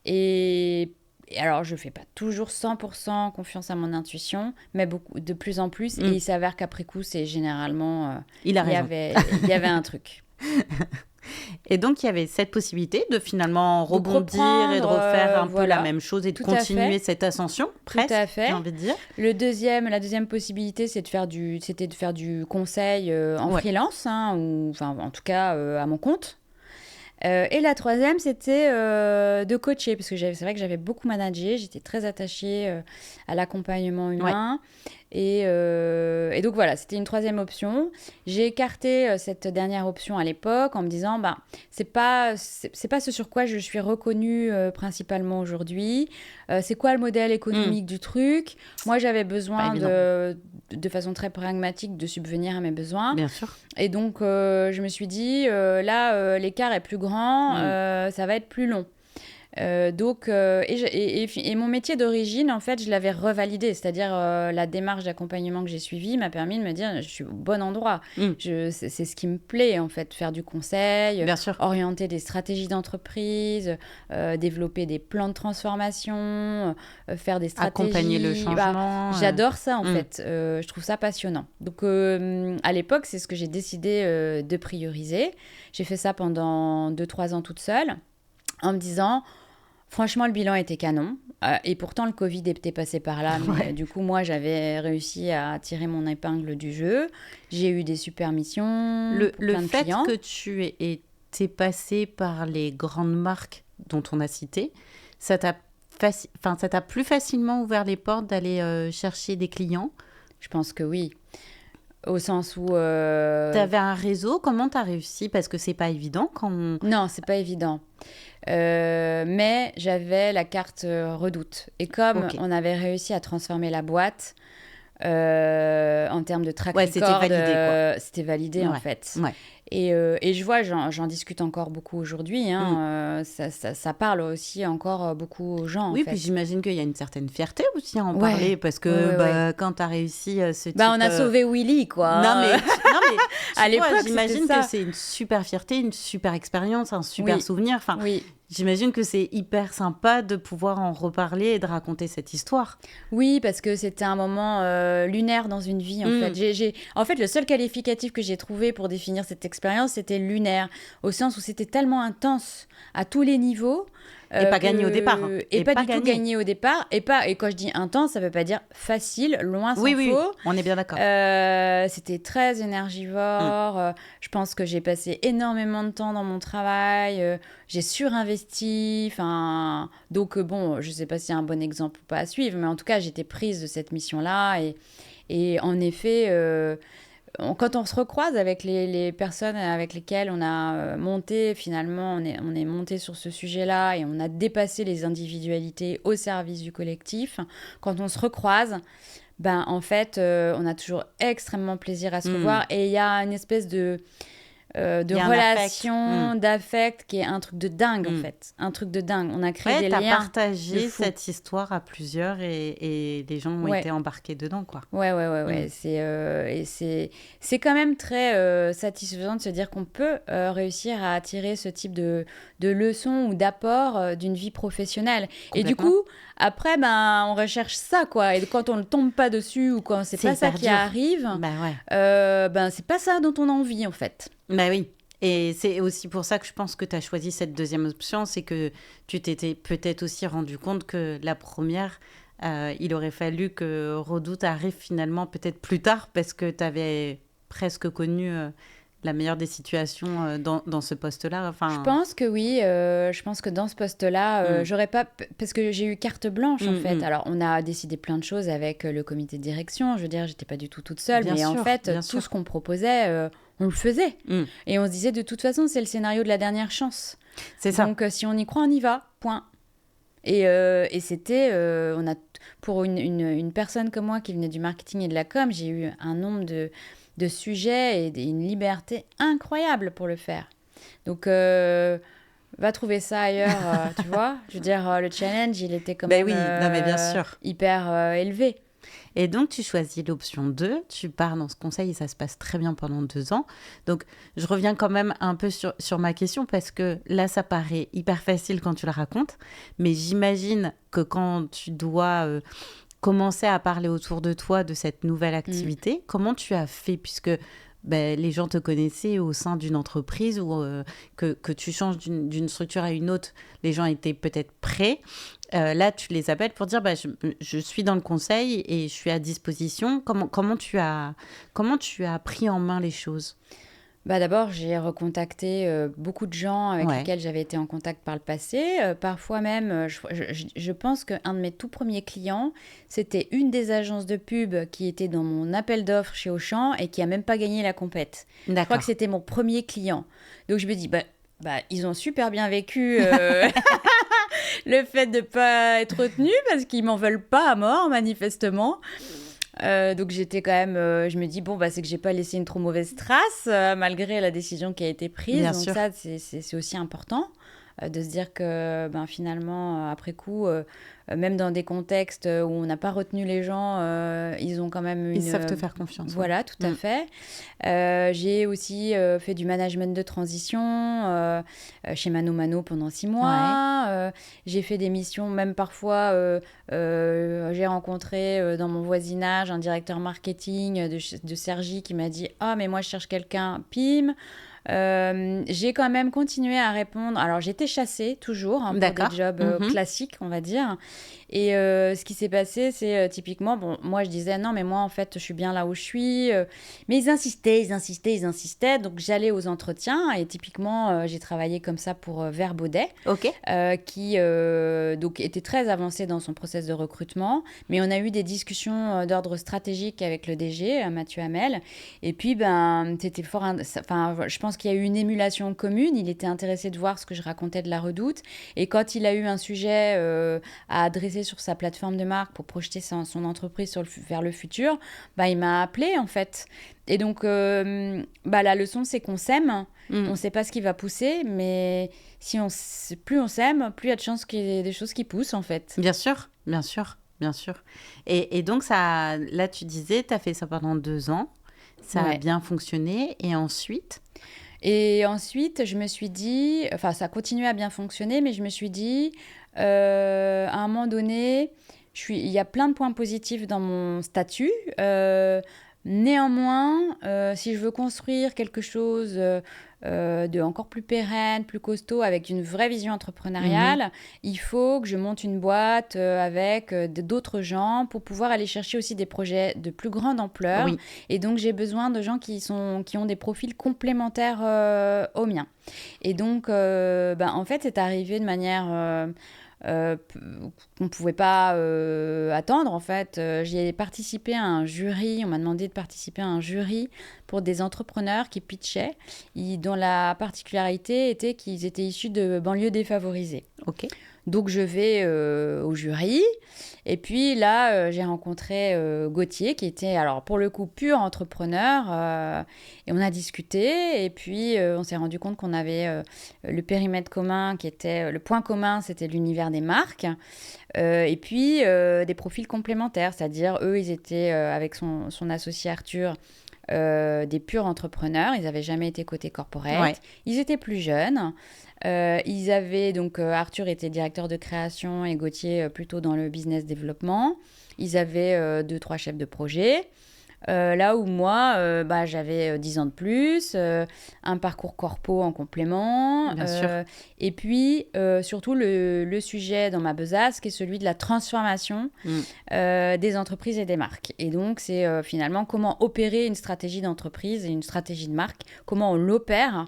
Et alors, je fais pas toujours 100% confiance à mon intuition, mais de plus en plus. Et il s'avère qu'après coup, c'est généralement... Il a il y raison. il y avait un truc. Et donc, il y avait cette possibilité de finalement Donc, rebondir et de reprendre, refaire un peu voilà. la même chose et de Tout à continuer fait. cette ascension, presque, à fait. j'ai envie de dire. La deuxième possibilité, c'était de faire du conseil en freelance, hein, ou enfin, en tout cas à mon compte. Et la troisième, c'était de coacher, parce que c'est vrai que j'avais beaucoup managé, j'étais très attachée à l'accompagnement humain. Et donc voilà, c'était une troisième option. J'ai écarté cette dernière option à l'époque en me disant, c'est pas ce sur quoi je suis reconnue principalement aujourd'hui. C'est quoi le modèle économique du truc? Moi, j'avais besoin de façon très pragmatique de subvenir à mes besoins. Bien sûr. Et donc, je me suis dit, là, l'écart est plus grand, ça va être plus long. Et mon métier d'origine, en fait, je l'avais revalidé. C'est-à-dire, la démarche d'accompagnement que j'ai suivie m'a permis de me dire, je suis au bon endroit. C'est ce qui me plaît, en fait, faire du conseil, Bien sûr. orienter des stratégies d'entreprise, développer des plans de transformation, faire des stratégies. Accompagner le changement. J'adore ça, en fait. Je trouve ça passionnant. Donc, à l'époque, c'est ce que j'ai décidé de prioriser. J'ai fait ça pendant 2-3 ans toute seule, en me disant... Franchement, le bilan était canon. Et pourtant, le Covid était passé par là. Mais du coup, moi, j'avais réussi à tirer mon épingle du jeu. J'ai eu des super missions. Le plein de fait clients. que tu étais passé par les grandes marques dont on a cité, ça t'a plus facilement ouvert les portes d'aller chercher des clients? Je pense que oui. Au sens où... T'avais un réseau, comment t'as réussi? Parce que c'est pas évident quand on... Non, c'est pas évident. Mais j'avais la carte Redoute. Et comme on avait réussi à transformer la boîte en termes de track record, c'était validé, quoi. C'était validé en fait. Ouais. Et je vois, j'en discute encore beaucoup aujourd'hui. Hein, ça parle aussi encore beaucoup aux gens. Oui, en fait. puis j'imagine qu'il y a une certaine fierté aussi à en Ouais. parler parce que quand tu as réussi ce type... on a sauvé Willy, quoi. Non, mais à l'époque, j'imagine c'était ça. que c'est une super fierté, une super expérience, un super souvenir. Enfin, oui. J'imagine que c'est hyper sympa de pouvoir en reparler et de raconter cette histoire. Oui, parce que c'était un moment lunaire dans une vie, en fait. En fait, le seul qualificatif que j'ai trouvé pour définir cette expérience, c'était lunaire, au sens où c'était tellement intense à tous les niveaux. Et pas gagné au départ. Hein. Et pas du tout gagné au départ. Et quand je dis intense, ça veut pas dire facile, loin s'en faut. Oui, on est bien d'accord. C'était très énergivore. Je pense que j'ai passé énormément de temps dans mon travail. J'ai surinvesti. Donc, je sais pas si c'est un bon exemple ou pas à suivre, mais en tout cas, j'étais prise de cette mission-là. Et en effet... quand on se recroise avec les personnes avec lesquelles on a monté, finalement, on est monté sur ce sujet-là et on a dépassé les individualités au service du collectif. Quand on se recroise, en fait, on a toujours extrêmement plaisir à se revoir et il y a une espèce de relation, d'affect qui est un truc de dingue, en fait. Un truc de dingue. On a créé des liens. T'as partagé cette histoire à plusieurs et les gens ont été embarqués dedans, quoi. Ouais. C'est quand même très satisfaisant de se dire qu'on peut réussir à tirer ce type de leçons ou d'apports d'une vie professionnelle. Et du coup, après, on recherche ça, quoi. Et quand on ne tombe pas dessus ou quand c'est pas ça qui arrive, c'est pas ça dont on a envie, en fait. Bah oui. Et c'est aussi pour ça que je pense que tu as choisi cette deuxième option, c'est que tu t'étais peut-être aussi rendu compte que la première, il aurait fallu que Redoute arrive finalement peut-être plus tard parce que tu avais presque connu la meilleure des situations dans ce poste-là. Je Enfin, pense que oui, je pense que dans ce poste-là, mm, j'aurais pas... Parce que j'ai eu carte blanche, en mm, fait. mm. Alors, on a décidé plein de choses avec le comité de direction. Je veux dire, j'étais pas du tout toute seule. Bien Mais en sûr, fait, bien tout sûr. ce qu'on proposait, on le faisait. Mm. Et on se disait, de toute façon, c'est le scénario de la dernière chance. C'est ça. Donc, si on y croit, on y va. Point. Et c'était... pour une personne comme moi qui venait du marketing et de la com, j'ai eu un nombre de sujets et une liberté incroyable pour le faire. Donc... va trouver ça ailleurs, tu vois. Je veux dire, le challenge, il était quand Ben même oui, non mais bien sûr. hyper élevé. Et donc, tu choisis l'option 2, tu pars dans ce conseil et ça se passe très bien pendant 2 ans. Donc, je reviens quand même un peu sur ma question parce que là, ça paraît hyper facile quand tu le racontes, mais j'imagine que quand tu dois commencer à parler autour de toi de cette nouvelle activité, comment tu as fait puisque ben, les gens te connaissaient au sein d'une entreprise ou que tu changes d'une structure à une autre, les gens étaient peut-être prêts. Là, tu les appelles pour dire bah, je suis dans le conseil et je suis à disposition. Comment tu as pris en main les choses? Bah d'abord, j'ai recontacté beaucoup de gens avec Ouais, lesquels j'avais été en contact par le passé. Parfois même, je pense qu'un de mes tout premiers clients, c'était une des agences de pub qui était dans mon appel d'offres chez Auchan et qui a même pas gagné la compète. Je crois que d'accord. c'était mon premier client. Donc je me dis, ils ont super bien vécu le fait de pas être retenus parce qu'ils m'en veulent pas à mort, manifestement. Donc j'étais quand même, je me dis bon bah c'est que j'ai pas laissé une trop mauvaise trace malgré la décision qui a été prise. Bien Donc sûr. ça c'est aussi important de se dire que ben finalement après coup, même dans des contextes où on n'a pas retenu les gens, ils ont quand même Ils une savent te faire confiance. Ouais. voilà, tout à fait. J'ai aussi fait du management de transition chez Mano Mano pendant 6 Ouais. mois. J'ai fait des missions, même parfois, j'ai rencontré dans mon voisinage un directeur marketing de Cergy qui m'a dit « Ah, mais moi, je cherche quelqu'un, pim !» J'ai quand même continué à répondre. Alors, j'étais chassée toujours pour D'accord. des jobs Mhm. classiques, on va dire. Et ce qui s'est passé, c'est typiquement, bon, moi je disais non, mais moi en fait, je suis bien là où je suis. Mais ils insistaient. Donc j'allais aux entretiens et typiquement, j'ai travaillé comme ça pour Vert Baudet, Ok. qui donc était très avancé dans son process de recrutement. Mais on a eu des discussions d'ordre stratégique avec le DG, Mathieu Hamel. Et puis, ben, c'était fort. Enfin, je pense qu'il y a eu une émulation commune. Il était intéressé de voir ce que je racontais de la Redoute. Et quand il a eu un sujet à adresser sur sa plateforme de marque pour projeter son entreprise vers le futur, bah, il m'a appelé en fait. Et donc, la leçon, c'est qu'on s'aime. Mm. On ne sait pas ce qui va pousser, mais plus on s'aime, plus il y a de chances qu'il y ait des choses qui poussent en fait. Bien sûr, bien sûr, bien sûr. Et donc, ça, là, tu disais, tu as fait ça pendant 2 ans. Ça a Ouais. bien fonctionné. Et ensuite, Et ensuite, je me suis dit, enfin, ça a continué à bien fonctionner, mais je me suis dit, à un moment donné, il y a plein de points positifs dans mon statut. Néanmoins, si je veux construire quelque chose de encore plus pérenne, plus costaud, avec une vraie vision entrepreneuriale, il faut que je monte une boîte avec d'autres gens pour pouvoir aller chercher aussi des projets de plus grande ampleur. oui, Et donc, j'ai besoin de gens qui ont des profils complémentaires aux miens. Et donc, en fait, c'est arrivé de manière qu'on ne pouvait pas attendre. En fait, j'y ai participé à un jury. On m'a demandé de participer à un jury pour des entrepreneurs qui pitchaient, dont la particularité était qu'ils étaient issus de banlieues défavorisées. ok. Donc je vais au jury et puis là j'ai rencontré Gauthier qui était alors pour le coup pur entrepreneur et on a discuté et puis on s'est rendu compte qu'on avait le périmètre commun qui était le point commun, c'était l'univers des marques et puis des profils complémentaires, c'est-à-dire eux ils étaient avec son associé Arthur des purs entrepreneurs, ils n'avaient jamais été côté corporate, Ouais. ils étaient plus jeunes. Ils avaient donc Arthur était directeur de création et Gauthier plutôt dans le business développement. Ils avaient 2-3 chefs de projet. Là où moi, j'avais 10 ans de plus, un parcours corpo en complément. Bien sûr. Et puis, surtout, le sujet dans ma besace, qui est celui de la transformation des entreprises et des marques. Et donc, c'est finalement comment opérer une stratégie d'entreprise et une stratégie de marque, comment on l'opère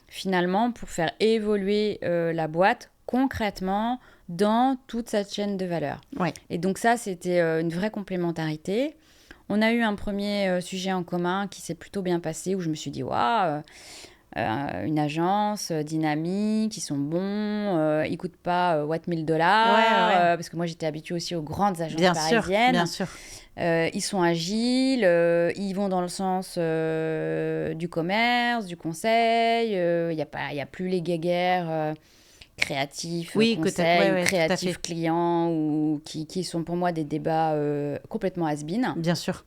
finalement pour faire évoluer la boîte concrètement dans toute cette chaîne de valeur. Ouais. Et donc ça, c'était une vraie complémentarité. On a eu un premier sujet en commun qui s'est plutôt bien passé, où je me suis dit, waouh, une agence dynamique, ils sont bons, ils coûtent pas what $1000, parce que moi j'étais habituée aussi aux grandes agences parisiennes. Bien sûr. Ils sont agiles, ils vont dans le sens du commerce, du conseil, il y a plus les guéguerres créatifs, conseils, créatifs clients, ou qui sont pour moi des débats complètement has-been. Bien sûr.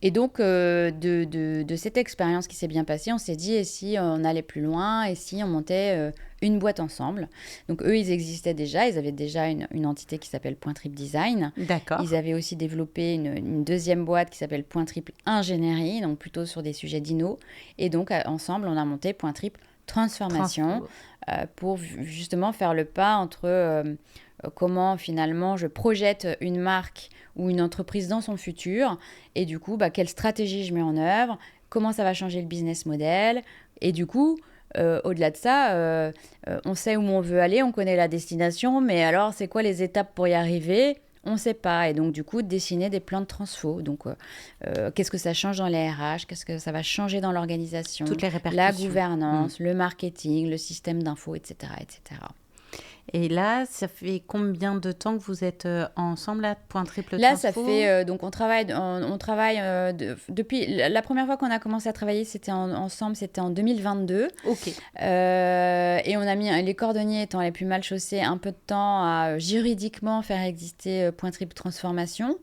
Et donc, de cette expérience qui s'est bien passée, on s'est dit, et si on allait plus loin, et si on montait une boîte ensemble. Donc, eux, ils existaient déjà, ils avaient déjà une entité qui s'appelle Point Triple Design. D'accord. Ils avaient aussi développé une deuxième boîte qui s'appelle Point Triple Ingénierie, donc plutôt sur des sujets d'inno. Et donc, ensemble, on a monté Point Triple Transformation pour justement faire le pas entre comment finalement je projette une marque ou une entreprise dans son futur, et du coup, quelle stratégie je mets en œuvre, comment ça va changer le business model, et du coup, au-delà de ça, on sait où on veut aller, on connaît la destination, mais alors c'est quoi les étapes pour y arriver ? On ne sait pas. Et donc, du coup, dessiner des plans de transfo. Donc, qu'est-ce que ça change dans les RH ? Qu'est-ce que ça va changer dans l'organisation ? Toutes les répercussions. La gouvernance, le marketing, le système d'info, etc., etc. Et là, ça fait combien de temps que vous êtes ensemble à Point Triple Là, Transfo ? ça fait... donc, on travaille depuis... La première fois qu'on a commencé à travailler, ensemble, c'était en 2022. Ok. Et on a mis, les cordonniers étant les plus mal chaussés, un peu de temps à juridiquement faire exister Point Triple Transformation,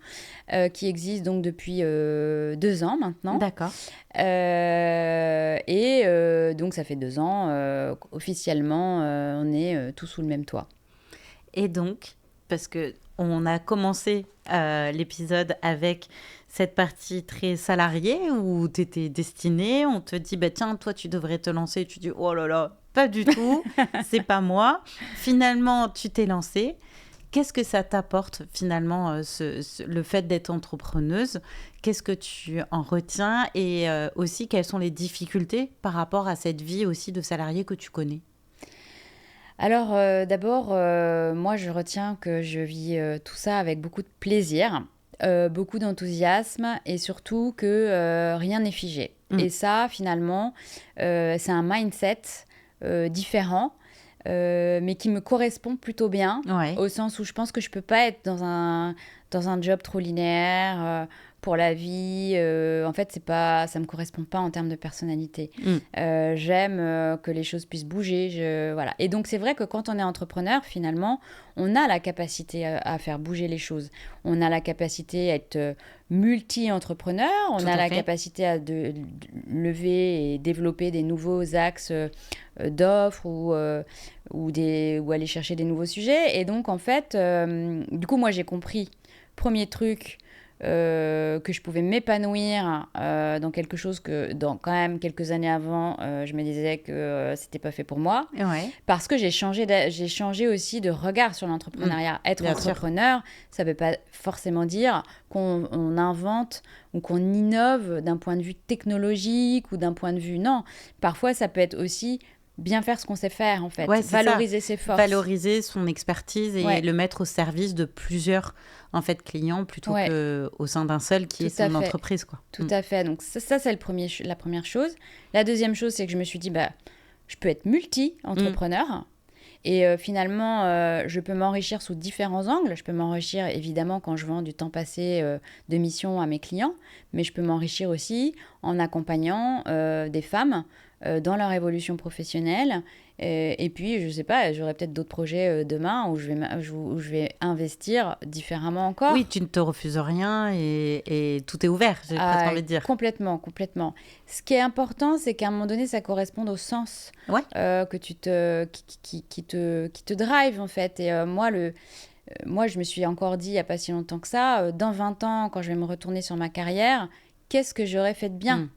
qui existe donc depuis 2 ans maintenant. D'accord. Donc, ça fait 2 ans, officiellement, on est tous sous le même toit. Et donc, parce que on a commencé l'épisode avec cette partie très salariée où tu étais destinée, on te dit, tiens, toi, tu devrais te lancer. Tu dis, oh là là, pas du tout, c'est pas moi. Finalement, tu t'es lancée. Qu'est-ce que ça t'apporte finalement, le fait d'être entrepreneuse ? Qu'est-ce que tu en retiens ? Et aussi, quelles sont les difficultés par rapport à cette vie aussi de salarié que tu connais ? Alors, d'abord, moi, je retiens que je vis tout ça avec beaucoup de plaisir, beaucoup d'enthousiasme, et surtout que rien n'est figé. Et ça, finalement, c'est un mindset différent, mais qui me correspond plutôt bien, au sens où je pense que je ne peux pas être dans un job trop linéaire pour la vie. En fait, ça me correspond pas en termes de personnalité. J'aime que les choses puissent bouger. Voilà. Et donc, c'est vrai que quand on est entrepreneur, finalement, on a la capacité à faire bouger les choses. On a la capacité à être multi-entrepreneur. On a la capacité à lever et développer des nouveaux axes d'offres ou aller chercher des nouveaux sujets. Et donc, en fait, du coup, moi, j'ai compris, premier truc, que je pouvais m'épanouir dans quelque chose que, quand même quelques années avant, je me disais que c'était pas fait pour moi. Parce que j'ai changé aussi de regard sur l'entrepreneuriat. Être entrepreneur, ça veut pas forcément dire qu'on invente ou qu'on innove d'un point de vue technologique ou d'un point de vue... Non, parfois ça peut être aussi bien faire ce qu'on sait faire, en fait. Valoriser ses forces. Valoriser son expertise et le mettre au service de plusieurs clients plutôt qu'au sein d'un seul qui est son entreprise. Tout à fait. Donc ça c'est la première chose. La deuxième chose, c'est que je me suis dit, je peux être multi-entrepreneur. Et finalement, je peux m'enrichir sous différents angles. Je peux m'enrichir, évidemment, quand je vends du temps passé de mission à mes clients, mais je peux m'enrichir aussi en accompagnant des femmes dans leur évolution professionnelle. Et puis, je ne sais pas, j'aurai peut-être d'autres projets demain où je vais investir différemment encore. Oui, tu ne te refuses rien et tout est ouvert, j'ai presque envie de dire. Complètement. Ce qui est important, c'est qu'à un moment donné, ça corresponde au sens que qui te drive, en fait. Et moi, je me suis encore dit, il n'y a pas si longtemps que ça, dans 20 ans, quand je vais me retourner sur ma carrière, qu'est-ce que j'aurais fait de bien?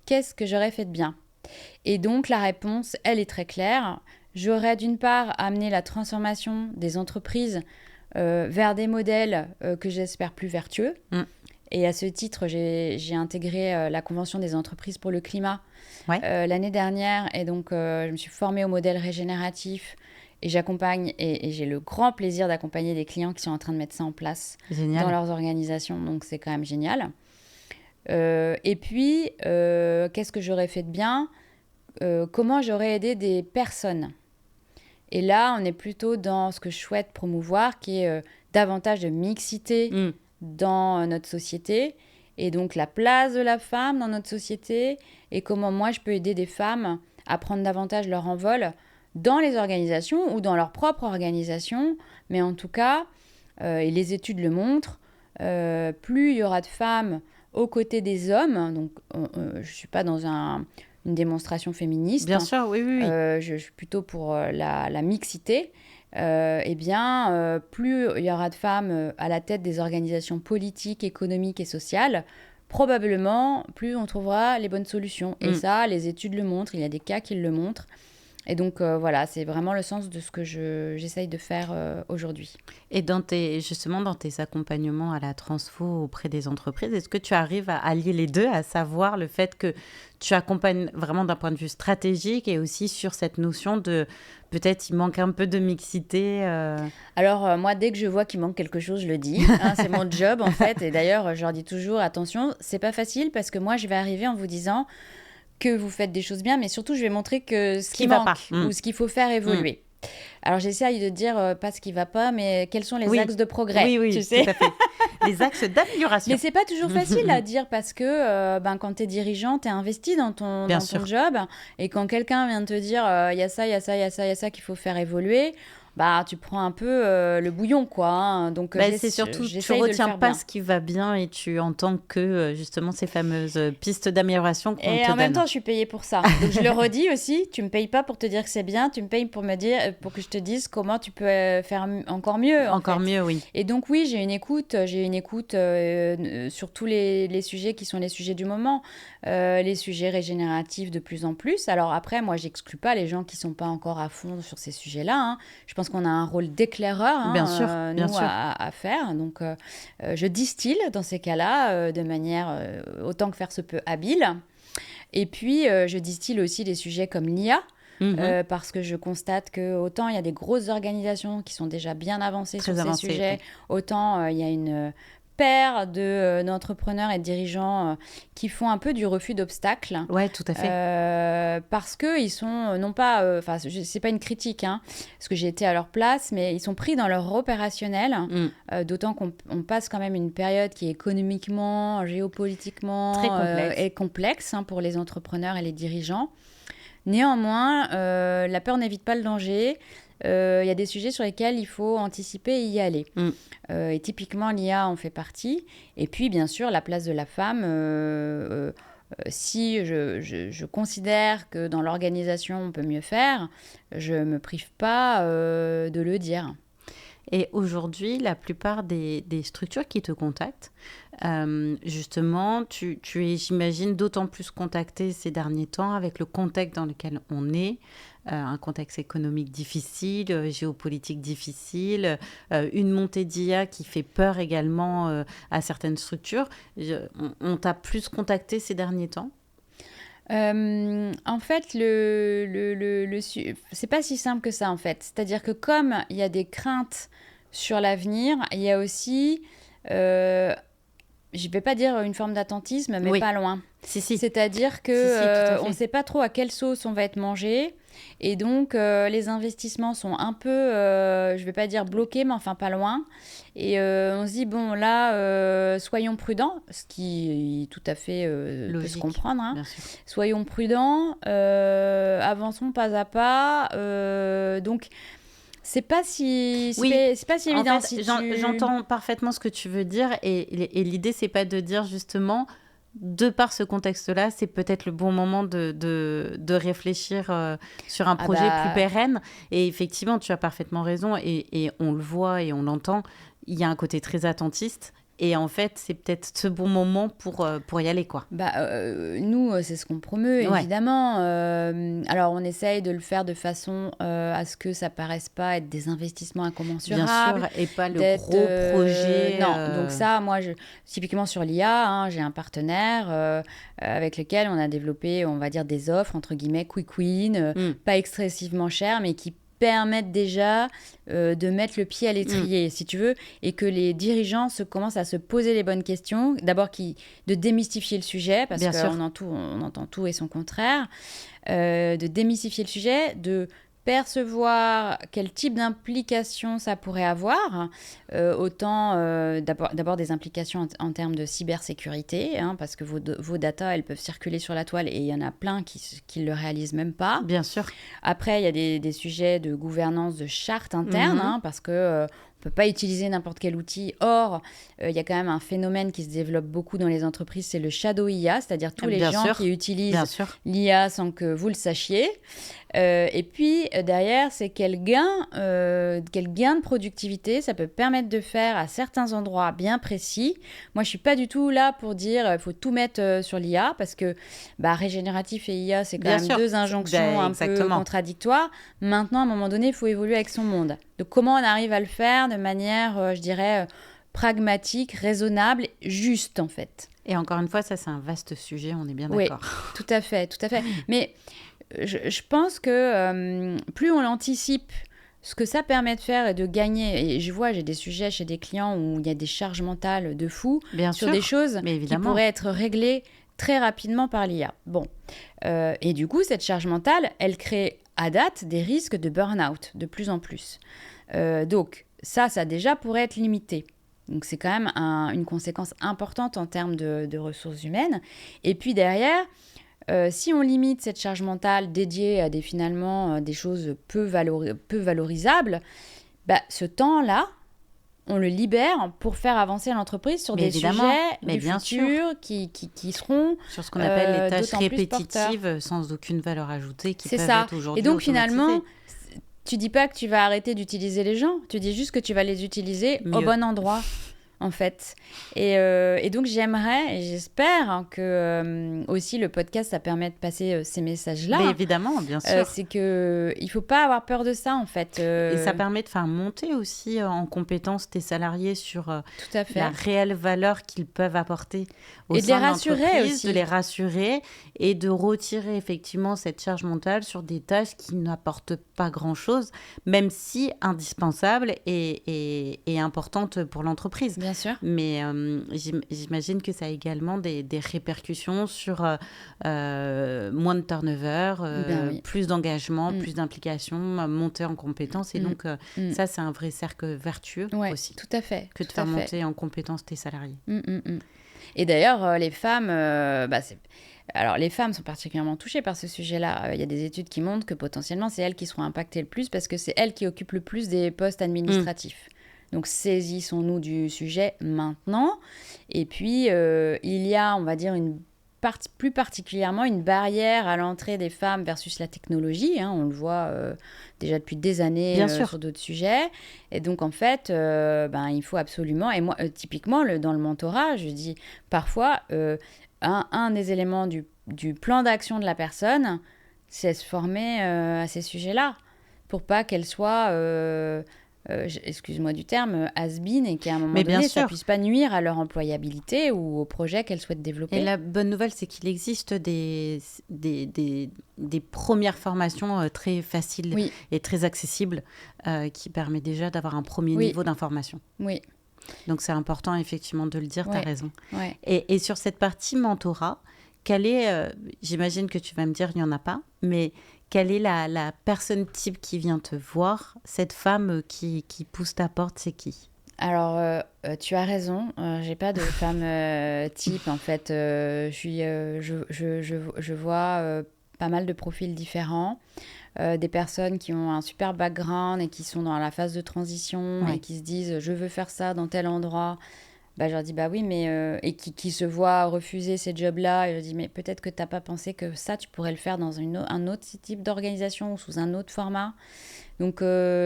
Qu'est-ce que j'aurais fait de bien? Et donc, la réponse, elle est très claire. J'aurais d'une part amené la transformation des entreprises vers des modèles que j'espère plus vertueux. Et à ce titre, j'ai intégré la Convention des entreprises pour le climat l'année dernière. Et donc, je me suis formée au modèle régénératif. Et j'accompagne, et j'ai le grand plaisir d'accompagner des clients qui sont en train de mettre ça en place dans leurs organisations. Donc, c'est quand même génial. Et puis, qu'est-ce que j'aurais fait de bien? Comment j'aurais aidé des personnes? Et là, on est plutôt dans ce que je souhaite promouvoir, qui est davantage de mixité dans notre société. Et donc, la place de la femme dans notre société. Et comment moi, je peux aider des femmes à prendre davantage leur envol dans les organisations ou dans leur propre organisation. Mais en tout cas, et les études le montrent, plus il y aura de femmes aux côtés des hommes, donc je ne suis pas dans une démonstration féministe. Bien sûr, oui. Je suis plutôt pour la mixité. Eh bien, plus il y aura de femmes à la tête des organisations politiques, économiques et sociales, probablement plus on trouvera les bonnes solutions. Et ça, les études le montrent, il y a des cas qui le montrent. Et donc, voilà, c'est vraiment le sens de ce que j'essaye de faire aujourd'hui. Et justement, dans tes accompagnements à la transfo auprès des entreprises, est-ce que tu arrives à allier les deux, à savoir le fait que tu accompagnes vraiment d'un point de vue stratégique et aussi sur cette notion de peut-être il manque un peu de mixité Alors, moi, dès que je vois qu'il manque quelque chose, je le dis. C'est mon job, en fait. Et d'ailleurs, je leur dis toujours, attention, c'est pas facile parce que moi, je vais arriver en vous disant que vous faites des choses bien, mais surtout, je vais montrer que ce qui manque ou ce qu'il faut faire évoluer. Alors, j'essaye de dire, pas ce qui ne va pas, mais quels sont les axes de progrès, oui, tu sais. Tout à fait. Les axes d'amélioration. Mais ce n'est pas toujours facile à dire parce que quand tu es dirigeant, tu es investi dans ton job. Et quand quelqu'un vient de te dire, il y a ça, il y a ça, il y a ça, il y a ça qu'il faut faire évoluer, tu prends un peu le bouillon, quoi. Hein. Donc, c'est surtout, tu ne retiens pas ce qui va bien et tu entends que, justement, ces fameuses pistes d'amélioration qu'on te donne. Et en même temps, je suis payée pour ça. Donc, je le redis aussi, tu ne me payes pas pour te dire que c'est bien, tu me payes pour que je te dise comment tu peux faire encore mieux. Encore mieux, oui. Et donc, oui, j'ai une écoute sur tous les sujets qui sont les sujets du moment, les sujets régénératifs de plus en plus. Alors après, moi, j'exclus pas les gens qui ne sont pas encore à fond sur ces sujets-là. Hein. Je pense qu'on a un rôle d'éclaireur bien sûr. À faire. Donc, je distille dans ces cas-là de manière autant que faire se peut habile. Et puis, je distille aussi des sujets comme l'IA. Parce que je constate que autant il y a des grosses organisations qui sont déjà bien avancées sur ces sujets, autant il y a une paire d'entrepreneurs et de dirigeants qui font un peu du refus d'obstacles. Ouais, tout à fait. Parce qu'ils sont, non pas... c'est pas une critique, hein, parce que j'ai été à leur place, mais ils sont pris dans leur opérationnel, d'autant qu'on passe quand même une période qui est économiquement, géopolitiquement très complexe hein, pour les entrepreneurs et les dirigeants. Néanmoins, la peur n'évite pas le danger. Il y a des sujets sur lesquels il faut anticiper et y aller. Et typiquement, l'IA en fait partie. Et puis, bien sûr, la place de la femme. Si je considère que dans l'organisation, on peut mieux faire, je ne me prive pas de le dire. Et aujourd'hui, la plupart des structures qui te contactent, justement, tu es, j'imagine, d'autant plus contacté ces derniers temps avec le contexte dans lequel on est, un contexte économique difficile, géopolitique difficile, une montée d'IA qui fait peur également à certaines structures. On t'a plus contacté ces derniers temps ? En fait, c'est pas si simple que ça, en fait. C'est-à-dire que comme il y a des craintes sur l'avenir, il y a aussi, je vais pas dire une forme d'attentisme, mais pas loin. Si. C'est-à-dire que on ne sait pas trop à quelle sauce on va être mangé. Et donc, les investissements sont un peu, je ne vais pas dire bloqués, mais enfin pas loin. Et on se dit, bon, là, soyons prudents, ce qui tout à fait peut se comprendre. Hein. Soyons prudents, avançons pas à pas. Donc, c'est pas si évident. En fait, j'entends parfaitement ce que tu veux dire. Et l'idée, c'est pas de dire justement... De par ce contexte-là, c'est peut-être le bon moment de réfléchir sur un projet plus pérenne. Et effectivement, tu as parfaitement raison. Et on le voit et on l'entend. Il y a un côté très attentiste Et en fait, c'est peut-être ce bon moment pour y aller, quoi. Nous, c'est ce qu'on promeut, Ouais. évidemment. Alors, on essaye de le faire de façon à ce que ça paraisse pas être des investissements Bien incommensurables. sûr, et pas le D'être, gros projet. non, donc ça, moi, typiquement sur l'IA, hein, j'ai un partenaire avec lequel on a développé, on va dire, des offres, entre guillemets, quick win, pas excessivement chères, mais qui permettent déjà de mettre le pied à l'étrier, si tu veux, et que les dirigeants commencent à se poser les bonnes questions. D'abord, de démystifier le sujet, parce Bien sûr. on entend tout et son contraire. De démystifier le sujet, de percevoir quel type d'implication ça pourrait avoir, autant d'abord des implications en termes de cybersécurité, hein, parce que vos datas, elles peuvent circuler sur la toile et il y en a plein qui ne le réalisent même pas. Bien sûr. Après, il y a des sujets de gouvernance, de charte interne, hein, parce que on ne peut pas utiliser n'importe quel outil. Or, il y a quand même un phénomène qui se développe beaucoup dans les entreprises, c'est le shadow IA, c'est-à-dire tous les gens qui utilisent l'IA sans que vous le sachiez. Et puis, derrière, c'est quel gain de productivité ça peut permettre de faire à certains endroits bien précis. Moi, je ne suis pas du tout là pour dire qu'il faut tout mettre sur l'IA, parce que régénératif et IA, c'est quand même deux injonctions un peu contradictoires. Maintenant, à un moment donné, il faut évoluer avec son monde. Donc, comment on arrive à le faire de manière, je dirais, pragmatique, raisonnable, juste, en fait. Et encore une fois, ça, c'est un vaste sujet, on est bien d'accord. Oui, tout à fait, tout à fait. Mais je pense que plus on l'anticipe, ce que ça permet de faire et de gagner, et j'ai des sujets chez des clients où il y a des charges mentales de fou sur des choses qui pourraient être réglées très rapidement par l'IA. Bon, et du coup, cette charge mentale, elle crée à date des risques de burn-out de plus en plus. Donc, ça déjà pourrait être limité. Donc, c'est quand même une conséquence importante en termes de ressources humaines. Et puis derrière, si on limite cette charge mentale dédiée à des choses peu valorisables, ce temps-là, on le libère pour faire avancer l'entreprise sur des sujets du futur qui seront sur ce qu'on appelle les tâches répétitives sans aucune valeur ajoutée qui peuvent être aujourd'hui automatisées. Et donc finalement, tu dis pas que tu vas arrêter d'utiliser les gens, tu dis juste que tu vas les utiliser au bon endroit. En fait. Et donc, j'aimerais et j'espère que aussi le podcast, ça permet de passer ces messages-là. Mais évidemment, bien sûr. C'est qu'il ne faut pas avoir peur de ça, en fait. Et ça permet de faire monter aussi en compétence tes salariés sur la réelle valeur qu'ils peuvent apporter au sein de l'entreprise, de les rassurer et de retirer effectivement cette charge mentale sur des tâches qui n'apportent pas grand-chose, même si indispensables et importantes pour l'entreprise. Bien sûr. Mais j'imagine que ça a également des répercussions sur moins de turnover, plus d'engagement, plus d'implication, montée en compétences. Et donc, ça, c'est un vrai cercle vertueux aussi. Tout à fait. Que de faire monter en compétences tes salariés. Et d'ailleurs, les femmes... Alors, les femmes sont particulièrement touchées par ce sujet-là. Il y a des études qui montrent que potentiellement, c'est elles qui seront impactées le plus parce que c'est elles qui occupent le plus des postes administratifs. Donc, saisissons-nous du sujet maintenant. Et puis, il y a, on va dire, plus particulièrement une barrière à l'entrée des femmes versus la technologie. Hein, on le voit déjà depuis des années sur d'autres sujets. Et donc, en fait, il faut absolument... Et moi, typiquement, dans le mentorat, je dis parfois, un des éléments du plan d'action de la personne, c'est se former à ces sujets-là pour pas qu'elle soit... excuse-moi du terme, has-been, et qu'à un moment donné, ça ne puisse pas nuire à leur employabilité ou au projet qu'elles souhaitent développer. Et la bonne nouvelle, c'est qu'il existe des premières formations très faciles et très accessibles qui permettent déjà d'avoir un premier niveau d'information. Oui. Donc, c'est important, effectivement, de le dire, tu as raison. Ouais. Et sur cette partie mentorat, quelle est, j'imagine que tu vas me dire, il n'y en a pas, mais... Quelle est la personne type qui vient te voir? Cette femme qui pousse ta porte, c'est qui? Alors, tu as raison. J'ai pas de femme type, en fait. Je vois pas mal de profils différents. Des personnes qui ont un super background et qui sont dans la phase de transition et qui se disent « je veux faire ça dans tel endroit ». Je leur dis bah oui, mais et qui se voient refuser ces jobs-là, et je dis mais peut-être que t'as pas pensé que ça tu pourrais le faire dans un autre type d'organisation ou sous un autre format. Donc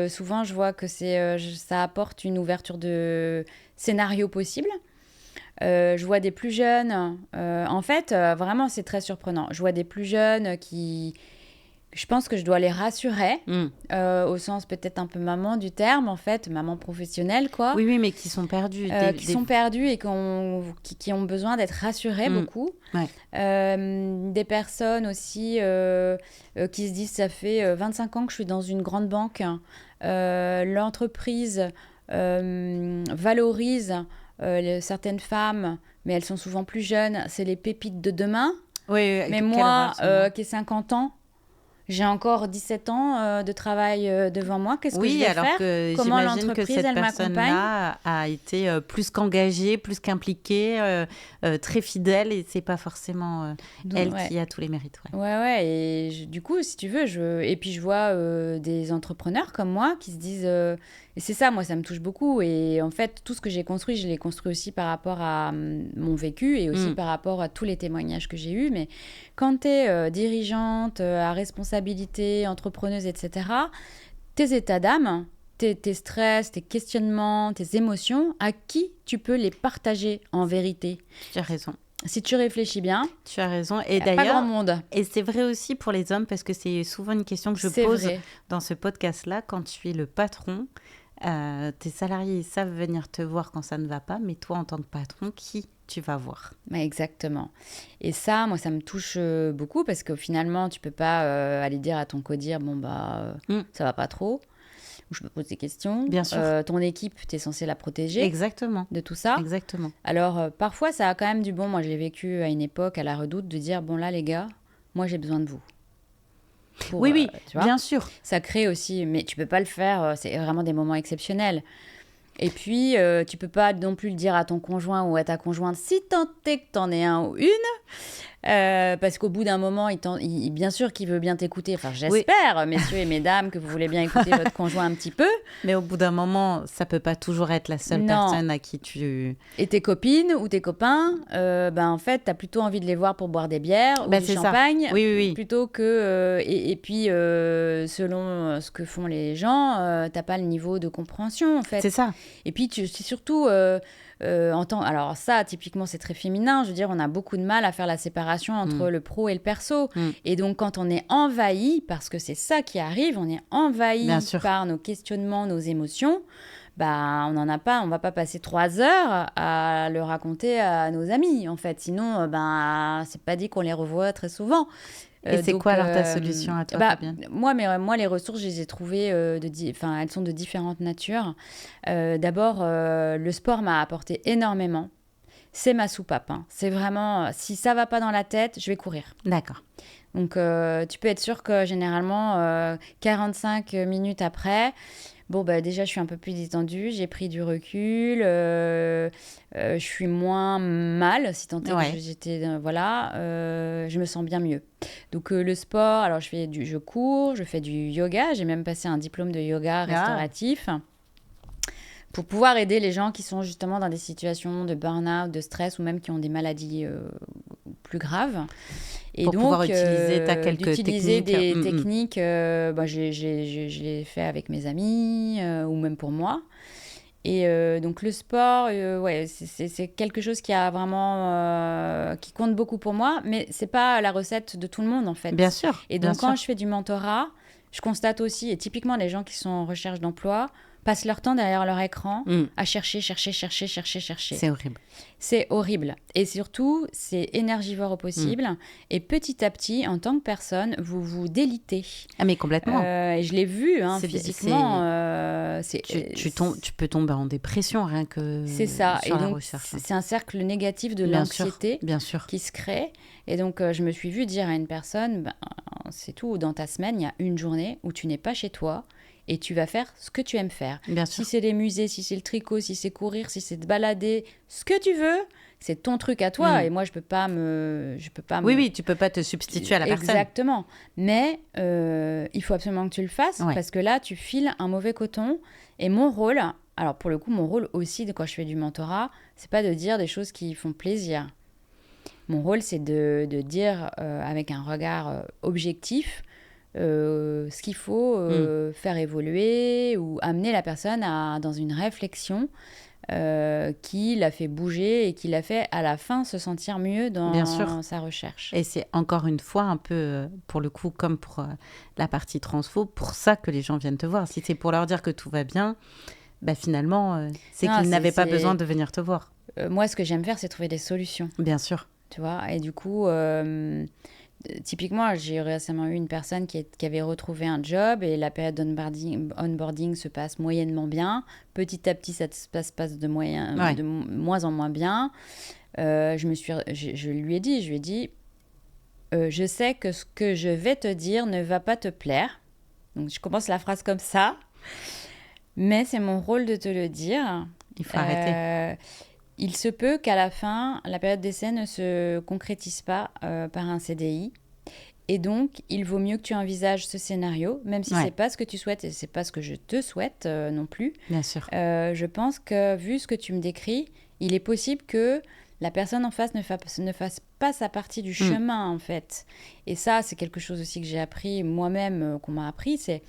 souvent je vois que ça apporte une ouverture de scénario possible. Je vois des plus jeunes. En fait, vraiment, c'est très surprenant. Je vois des plus jeunes qui... Je pense que je dois les rassurer, au sens peut-être un peu maman du terme, en fait, maman professionnelle, quoi. Oui, mais qui sont perdus. Sont perdus et qui ont besoin d'être rassurés beaucoup. Ouais. Des personnes aussi qui se disent, ça fait 25 ans que je suis dans une grande banque. L'entreprise valorise certaines femmes, mais elles sont souvent plus jeunes. C'est les pépites de demain. Oui, mais moi, qui ai 50 ans, j'ai encore 17 ans de travail devant moi. Qu'est-ce que je vais faire ? Que Comment j'imagine que cette personne-là a été plus qu'engagée, plus qu'impliquée, très fidèle, et c'est pas forcément elle qui a tous les mérites. Ouais. Et du coup, si tu veux, et puis je vois des entrepreneurs comme moi qui se disent... Et c'est ça, moi, ça me touche beaucoup. Et en fait, tout ce que j'ai construit, je l'ai construit aussi par rapport à mon vécu et aussi par rapport à tous les témoignages que j'ai eus. Mais quand tu es dirigeante, à responsabilité, entrepreneuse, etc., tes états d'âme, tes stress, tes questionnements, tes émotions, à qui tu peux les partager en vérité ? Tu as raison. Si tu réfléchis bien, tu as raison. Et d'ailleurs, pas grand monde. Et c'est vrai aussi pour les hommes, parce que c'est souvent une question que je pose dans ce podcast-là. Quand tu es le patron, tes salariés savent venir te voir quand ça ne va pas, mais toi, en tant que patron, qui tu vas voir ? Exactement. Et ça, moi, ça me touche beaucoup, parce que finalement, tu peux pas aller dire à ton codir, ça va pas trop, ou je me pose des questions. Bien sûr. Ton équipe, tu es censé la protéger. Exactement. De tout ça. Exactement. Alors, parfois, ça a quand même du bon. Moi, je l'ai vécu à une époque, à la Redoute, de dire, bon là, les gars, moi, j'ai besoin de vous. Oui, tu vois, bien sûr. Ça crée aussi, mais tu peux pas le faire, c'est vraiment des moments exceptionnels. Et puis, tu peux pas non plus le dire à ton conjoint ou à ta conjointe, si tant est que t'en es un ou une, parce qu'au bout d'un moment, bien sûr qu'il veut bien t'écouter. Enfin, j'espère, messieurs et mesdames, que vous voulez bien écouter votre conjoint un petit peu. Mais au bout d'un moment, ça peut pas toujours être la seule personne à qui tu... Et tes copines ou tes copains, en fait, t'as plutôt envie de les voir pour boire des bières ou du champagne. Oui. Plutôt que... et puis, selon ce que font les gens, t'as pas le niveau de compréhension, en fait. C'est ça. Et puis, c'est surtout... alors ça, typiquement, c'est très féminin. Je veux dire, on a beaucoup de mal à faire la séparation entre le pro et le perso. Et donc, quand on est envahi, parce que c'est ça qui arrive, on est envahi par nos questionnements, nos émotions, on n'en a pas, on va pas passer 3 heures à le raconter à nos amis, en fait. Sinon, c'est pas dit qu'on les revoit très souvent. Et c'est quoi alors ta solution à toi, Fabienne ? Moi, les ressources, je les ai trouvées, elles sont de différentes natures. D'abord, le sport m'a apporté énormément. C'est ma soupape. C'est vraiment, si ça va pas dans la tête, je vais courir. D'accord. Donc, tu peux être sûr que généralement, 45 minutes après... déjà, je suis un peu plus détendue, j'ai pris du recul, je suis moins mal, si tant est que j'étais... je me sens bien mieux. Donc, le sport, alors je cours, je fais du yoga, j'ai même passé un diplôme de yoga restauratif pour pouvoir aider les gens qui sont justement dans des situations de burn-out, de stress ou même qui ont des maladies plus graves. Et pour donc, pouvoir utiliser d'utiliser des techniques, je l'ai fait avec mes amis ou même pour moi. Et donc le sport, c'est quelque chose qui a vraiment qui compte beaucoup pour moi, mais c'est pas la recette de tout le monde en fait. Bien sûr. Et donc quand je fais du mentorat, je constate aussi, et typiquement les gens qui sont en recherche d'emploi passent leur temps derrière leur écran à chercher. C'est horrible. C'est horrible. Et surtout, c'est énergivore au possible. Et petit à petit, en tant que personne, vous vous délitez. Ah, mais complètement. Et je l'ai vu physiquement. Tu peux tomber en dépression rien que c'est ça. sur et la donc, recherche. C'est un cercle négatif de l'anxiété bien sûr. qui se crée. Et donc, je me suis vue dire à une personne, c'est tout, dans ta semaine, il y a une journée où tu n'es pas chez toi. Et tu vas faire ce que tu aimes faire. Bien sûr. Si c'est les musées, si c'est le tricot, si c'est courir, si c'est te balader, ce que tu veux, c'est ton truc à toi. Et moi, je peux pas Oui, tu peux pas te substituer à la personne. Exactement. Mais il faut absolument que tu le fasses parce que là, tu files un mauvais coton. Et mon rôle, alors pour le coup, mon rôle aussi quand je fais du mentorat, c'est pas de dire des choses qui font plaisir. Mon rôle, c'est de dire avec un regard objectif ce qu'il faut faire évoluer ou amener la personne dans une réflexion qui l'a fait bouger et qui l'a fait à la fin se sentir mieux Bien sûr. dans sa recherche. Et c'est encore une fois un peu, pour le coup, comme pour la partie transfo, pour ça que les gens viennent te voir. Si c'est pour leur dire que tout va bien, bah finalement, c'est Non, qu'ils n'avaient pas besoin de venir te voir. Moi, ce que j'aime faire, c'est trouver des solutions. Bien sûr. Tu vois, et du coup, typiquement, j'ai récemment eu une personne qui avait retrouvé un job et la période onboarding se passe moyennement bien. Petit à petit, ça se passe de moins en moins bien. Je lui ai dit, je sais que ce que je vais te dire ne va pas te plaire. Donc, je commence la phrase comme ça. Mais c'est mon rôle de te le dire. Il faut arrêter. Il se peut qu'à la fin, la période d'essai ne se concrétise pas par un CDI. Et donc, il vaut mieux que tu envisages ce scénario, même si c'est pas ce que tu souhaites et c'est pas ce que je te souhaite non plus. Bien sûr. Je pense que, vu ce que tu me décris, il est possible que la personne en face ne fasse pas sa partie du chemin, en fait. Et ça, c'est quelque chose aussi que j'ai appris moi-même, qu'on m'a appris, c'est...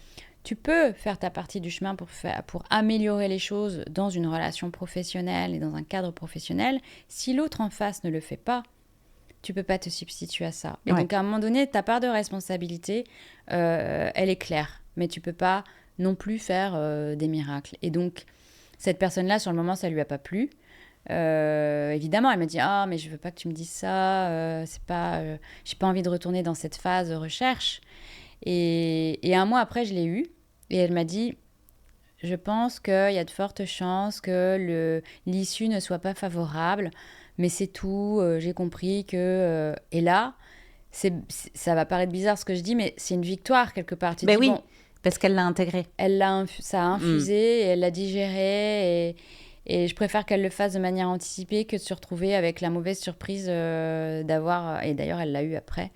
Tu peux faire ta partie du chemin pour améliorer les choses dans une relation professionnelle et dans un cadre professionnel. Si l'autre en face ne le fait pas, tu peux pas te substituer à ça. Et donc, à un moment donné, ta part de responsabilité, elle est claire. Mais tu peux pas non plus faire des miracles. Et donc, cette personne-là, sur le moment, ça lui a pas plu. Évidemment, elle me dit « Ah, mais je veux pas que tu me dises ça. J'ai pas envie de retourner dans cette phase de recherche. » Et un mois après, je l'ai eue. Et elle m'a dit, je pense qu'il y a de fortes chances que l'issue ne soit pas favorable. Mais c'est tout. J'ai compris que... Et là, ça va paraître bizarre ce que je dis, mais c'est une victoire quelque part. Ben oui, parce qu'elle l'a intégré. Ça a infusé et elle l'a digéré. Et je préfère qu'elle le fasse de manière anticipée que de se retrouver avec la mauvaise surprise d'avoir... Et d'ailleurs, elle l'a eu après.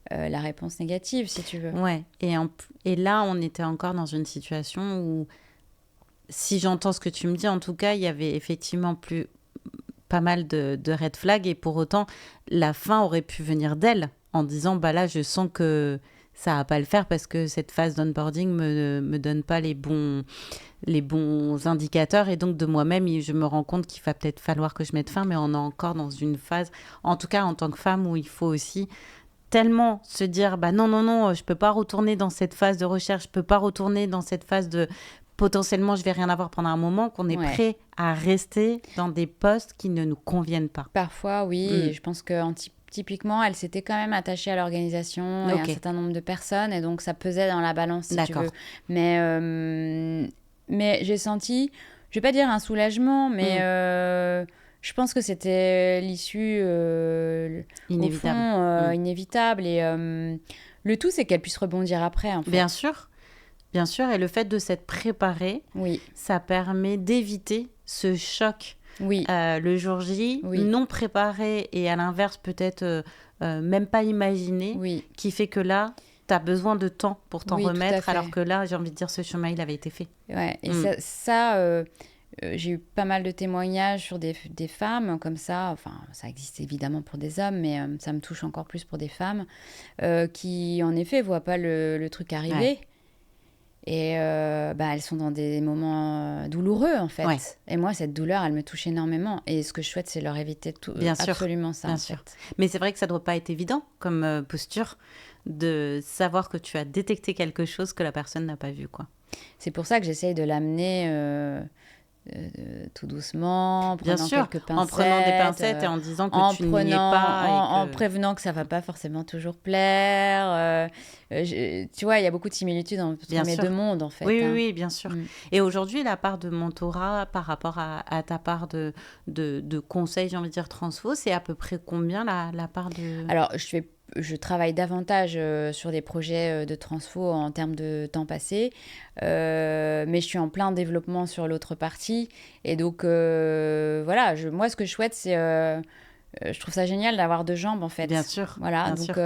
La réponse négative, si tu veux. Ouais. Et là, on était encore dans une situation où, si j'entends ce que tu me dis, en tout cas, il y avait effectivement pas mal de red flags. Et pour autant, la fin aurait pu venir d'elle, en disant, bah là, je sens que ça va pas le faire parce que cette phase d'onboarding me donne pas les bons indicateurs. Et donc, de moi-même, je me rends compte qu'il va peut-être falloir que je mette fin. Mais on est encore dans une phase, en tout cas, en tant que femme, où il faut aussi... tellement se dire bah non, je peux pas retourner dans cette phase de recherche, je peux pas retourner dans cette phase de potentiellement je vais rien avoir pendant un moment, qu'on est prêt à rester dans des postes qui ne nous conviennent pas. Parfois, oui. Et je pense que typiquement, elle s'était quand même attachée à l'organisation et à un certain nombre de personnes, et donc ça pesait dans la balance, si tu veux. Mais j'ai senti, je vais pas dire un soulagement, mais je pense que c'était l'issue inévitable. Inévitable. Et le tout, c'est qu'elle puisse rebondir après, en fait. Bien sûr. Et le fait de s'être préparée, ça permet d'éviter ce choc le jour J, non préparé et à l'inverse peut-être même pas imaginé, qui fait que là, tu as besoin de temps pour t'en remettre, alors que là, j'ai envie de dire, ce chemin, il avait été fait. Ouais, et ça j'ai eu pas mal de témoignages sur des femmes comme ça. Enfin, ça existe évidemment pour des hommes, mais ça me touche encore plus pour des femmes qui, en effet, voient pas le truc arriver. Ouais. Et elles sont dans des moments douloureux, en fait. Ouais. Et moi, cette douleur, elle me touche énormément. Et ce que je souhaite, c'est leur éviter absolument ça. Bien sûr. Mais c'est vrai que ça ne doit pas être évident comme posture de savoir que tu as détecté quelque chose que la personne n'a pas vu, quoi. C'est pour ça que j'essaye de l'amener... tout doucement, en prenant quelques pincettes, en prenant des pincettes et en disant que tu n'y es pas. En prévenant que ça ne va pas forcément toujours plaire. Tu vois, il y a beaucoup de similitudes entre mes deux mondes, en fait. Oui, bien sûr. Et aujourd'hui, la part de mentorat par rapport à ta part de conseils, j'ai envie de dire, transfo, c'est à peu près combien la part de... Alors, je travaille davantage sur des projets de transfo en termes de temps passé, mais je suis en plein développement sur l'autre partie. Et donc, voilà, moi, ce que je souhaite, c'est... je trouve ça génial d'avoir deux jambes, en fait. Bien sûr. Voilà, donc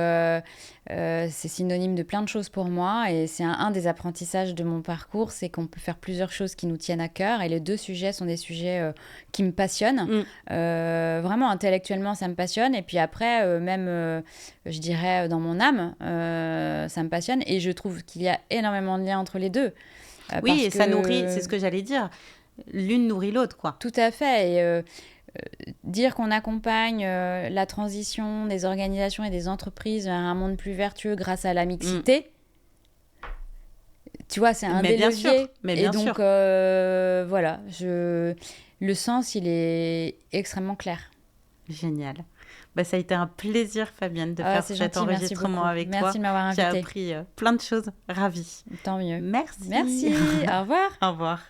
c'est synonyme de plein de choses pour moi. Et c'est un des apprentissages de mon parcours, c'est qu'on peut faire plusieurs choses qui nous tiennent à cœur. Et les deux sujets sont des sujets qui me passionnent. Vraiment, intellectuellement, ça me passionne. Et puis après, même, je dirais, dans mon âme, ça me passionne. Et je trouve qu'il y a énormément de liens entre les deux. Oui, et ça nourrit, c'est ce que j'allais dire. l'une nourrit l'autre, quoi. Tout à fait. Et dire qu'on accompagne la transition des organisations et des entreprises vers un monde plus vertueux grâce à la mixité, tu vois, c'est un des leviers. Et donc, voilà, le sens, il est extrêmement clair. Génial. Ça a été un plaisir, Fabienne, de faire cet enregistrement avec toi. Merci de m'avoir invitée. J'ai appris plein de choses. Ravie. Tant mieux. Merci. Merci. Au revoir. Au revoir.